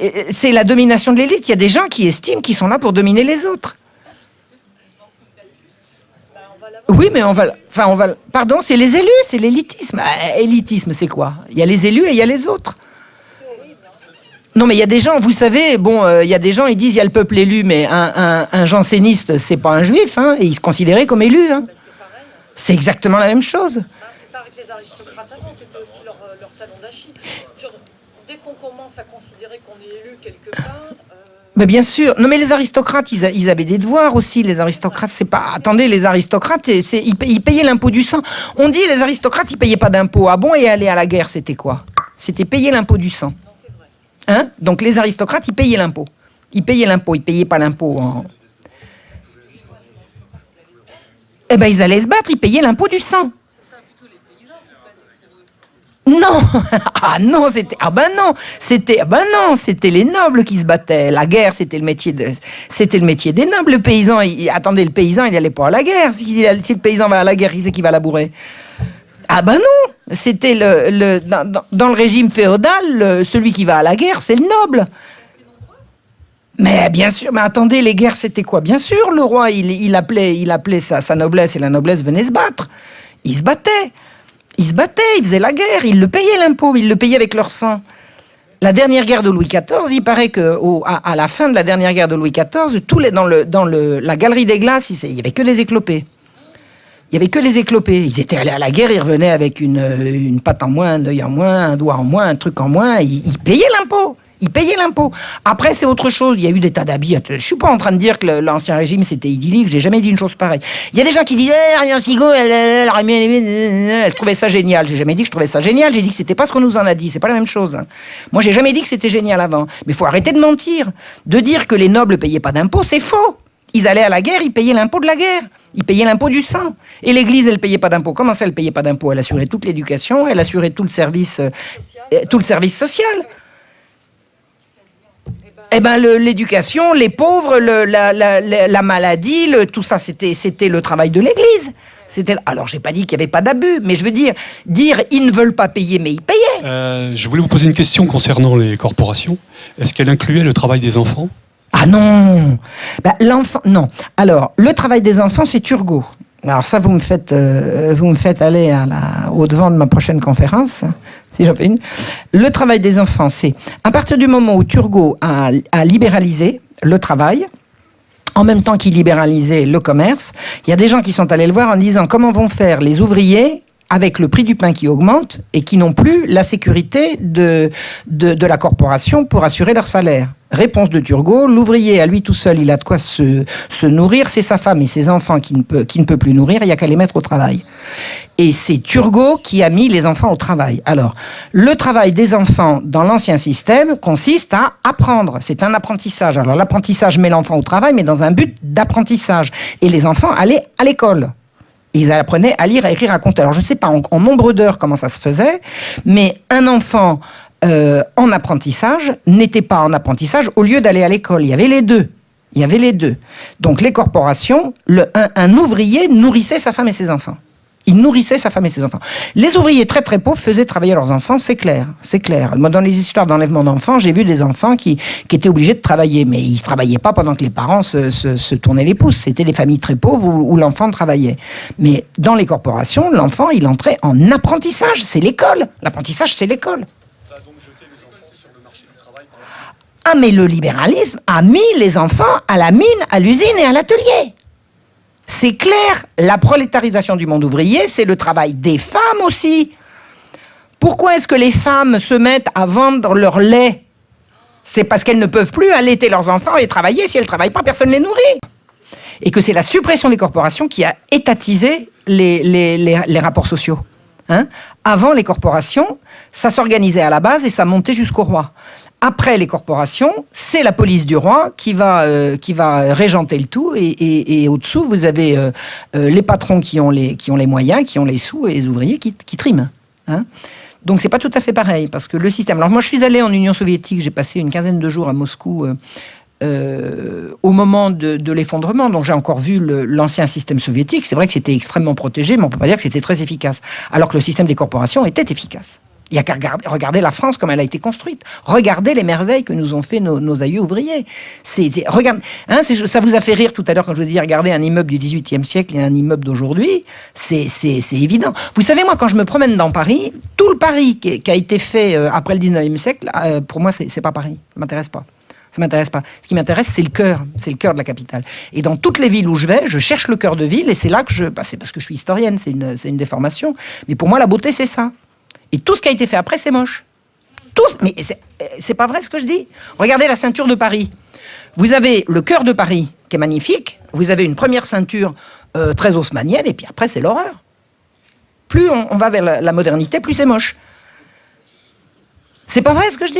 individu. C'est la domination de l'élite. Il y a des gens qui estiment qu'ils sont là pour dominer les autres. Oui, mais pardon, c'est les élus, c'est l'élitisme. Élitisme, c'est quoi? Il y a les élus et il y a les autres. Non, mais il y a des gens, vous savez, il y a des gens, ils disent il y a le peuple élu, mais un janséniste, c'est pas un juif, hein, et il se considérait comme élu. Hein. C'est pareil. C'est exactement la même chose. C'est pas avec les aristocrates avant, c'était aussi leur talon d'Achille. Dès qu'on commence à considérer qu'on est élu quelque part... Mais bien sûr. Non, mais les aristocrates, ils avaient des devoirs aussi. Les aristocrates, c'est pas... Attendez, les aristocrates, ils payaient l'impôt du sang. On dit les aristocrates, ils payaient pas d'impôt. Ah bon, et aller à la guerre, c'était quoi? C'était payer l'impôt du sang. Non, c'est vrai. Hein? Donc les aristocrates, ils payaient l'impôt. Ils payaient pas l'impôt. Eh ben, ils allaient se battre, ils payaient l'impôt du sang. Non, c'était les nobles qui se battaient. La guerre, c'était le métier des nobles. Le paysan, il allait pas à la guerre. Si le paysan va à la guerre, qui c'est qui va labourer? Ah ben non, c'était dans le régime féodal, celui qui va à la guerre, c'est le noble. Mais bien sûr, mais attendez, les guerres, c'était quoi? Bien sûr, le roi, il appelait sa noblesse, et la noblesse venait se battre. Ils se battaient, ils faisaient la guerre, ils le payaient l'impôt, ils le payaient avec leur sang. La dernière guerre de Louis XIV, il paraît qu'à la fin de la dernière guerre de Louis XIV, dans la galerie des glaces, il y avait que des éclopés. Il y avait que les éclopés. Ils étaient allés à la guerre, ils revenaient avec une patte en moins, un œil en moins, un doigt en moins, un truc en moins. Ils payaient l'impôt. Ils payaient l'impôt. Après, c'est autre chose. Il y a eu des tas d'habits. Je suis pas en train de dire que l'ancien régime, c'était idyllique. J'ai jamais dit une chose pareille. Il y a des gens qui disent Ariane Sigaud, elle trouvait ça génial. J'ai jamais dit que je trouvais ça génial. J'ai dit que c'était pas ce qu'on nous en a dit. C'est pas la même chose. Hein. Moi, j'ai jamais dit que c'était génial avant. Mais il faut arrêter de mentir. De dire que les nobles payaient pas d'impôt, c'est faux. Ils allaient à la guerre, ils payaient l'impôt de la guerre. Ils payaient l'impôt du sang. Et l'Église, elle payait pas d'impôt. Comment ça, elle payait pas d'impôt? Elle assurait toute l'éducation, elle assurait tout le service social. Eh ben, l'éducation, les pauvres, la maladie, tout ça, c'était le travail de l'Église. Alors, j'ai pas dit qu'il y avait pas d'abus, mais je veux dire ils ne veulent pas payer, mais ils payaient. Je voulais vous poser une question concernant les corporations. Est-ce qu'elle incluait le travail des enfants? Ah non, non. Alors, le travail des enfants, c'est Turgot. Alors ça, vous me faites aller au devant de ma prochaine conférence, si j'en fais une. Le travail des enfants, c'est à partir du moment où Turgot a libéralisé le travail, en même temps qu'il libéralisait le commerce, il y a des gens qui sont allés le voir en disant comment vont faire les ouvriers avec le prix du pain qui augmente et qui n'ont plus la sécurité de la corporation pour assurer leur salaire. Réponse de Turgot, l'ouvrier à lui tout seul, il a de quoi se nourrir, c'est sa femme et ses enfants qui ne peut plus nourrir, il n'y a qu'à les mettre au travail. Et c'est Turgot qui a mis les enfants au travail. Alors, le travail des enfants dans l'ancien système consiste à apprendre, c'est un apprentissage. Alors l'apprentissage met l'enfant au travail, mais dans un but d'apprentissage. Et les enfants allaient à l'école. Ils apprenaient à lire, à écrire, à compter. Alors je ne sais pas en nombre d'heures comment ça se faisait, mais un enfant en apprentissage n'était pas en apprentissage au lieu d'aller à l'école. Il y avait les deux. Donc les corporations, un ouvrier nourrissait sa femme et ses enfants. Il nourrissait sa femme et ses enfants. Les ouvriers très très pauvres faisaient travailler leurs enfants, c'est clair. Moi, dans les histoires d'enlèvement d'enfants, j'ai vu des enfants qui étaient obligés de travailler, mais ils ne travaillaient pas pendant que les parents se tournaient les pouces. C'était des familles très pauvres où l'enfant travaillait. Mais dans les corporations, l'enfant, il entrait en apprentissage. C'est l'école. L'apprentissage, c'est l'école. Ça a donc jeté les enfants sur le marché du travail par la suite. Ah, mais le libéralisme a mis les enfants à la mine, à l'usine et à l'atelier. C'est clair, la prolétarisation du monde ouvrier, c'est le travail des femmes aussi. Pourquoi est-ce que les femmes se mettent à vendre leur lait? C'est parce qu'elles ne peuvent plus allaiter leurs enfants et travailler. Si elles ne travaillent pas, personne ne les nourrit. Et que c'est la suppression des corporations qui a étatisé les rapports sociaux. Hein? Avant les corporations, ça s'organisait à la base et ça montait jusqu'au roi. après les corporations, c'est la police du roi qui va régenter le tout. Et au-dessous, vous avez les patrons qui ont les moyens, qui ont les sous, et les ouvriers qui triment. Hein. Donc c'est pas tout à fait pareil, parce que le système... Alors moi, je suis allé en Union soviétique, j'ai passé une quinzaine de jours à Moscou au moment de l'effondrement, donc j'ai encore vu l'ancien système soviétique. C'est vrai que c'était extrêmement protégé, mais on peut pas dire que c'était très efficace. Alors que le système des corporations était efficace. Il y a qu'à regarder la France comme elle a été construite. Regardez les merveilles que nous ont fait nos aïeux ouvriers. Regarde, hein, ça vous a fait rire tout à l'heure quand je vous ai dit regarder un immeuble du XVIIIe siècle et un immeuble d'aujourd'hui. C'est évident. Vous savez, moi, quand je me promène dans Paris, tout le Paris qui a été fait après le XIXe siècle, pour moi, c'est pas Paris. Ça m'intéresse pas. Ça m'intéresse pas. Ce qui m'intéresse, c'est le cœur de la capitale. Et dans toutes les villes où je vais, je cherche le cœur de ville, et c'est là que c'est parce que je suis historienne, c'est une déformation. Mais pour moi, la beauté, c'est ça. Et tout ce qui a été fait après, c'est moche. Mais c'est pas vrai ce que je dis. Regardez la ceinture de Paris. Vous avez le cœur de Paris, qui est magnifique. Vous avez une première ceinture très haussmannienne, et puis après, c'est l'horreur. Plus on va vers la modernité, plus c'est moche. C'est pas vrai ce que je dis.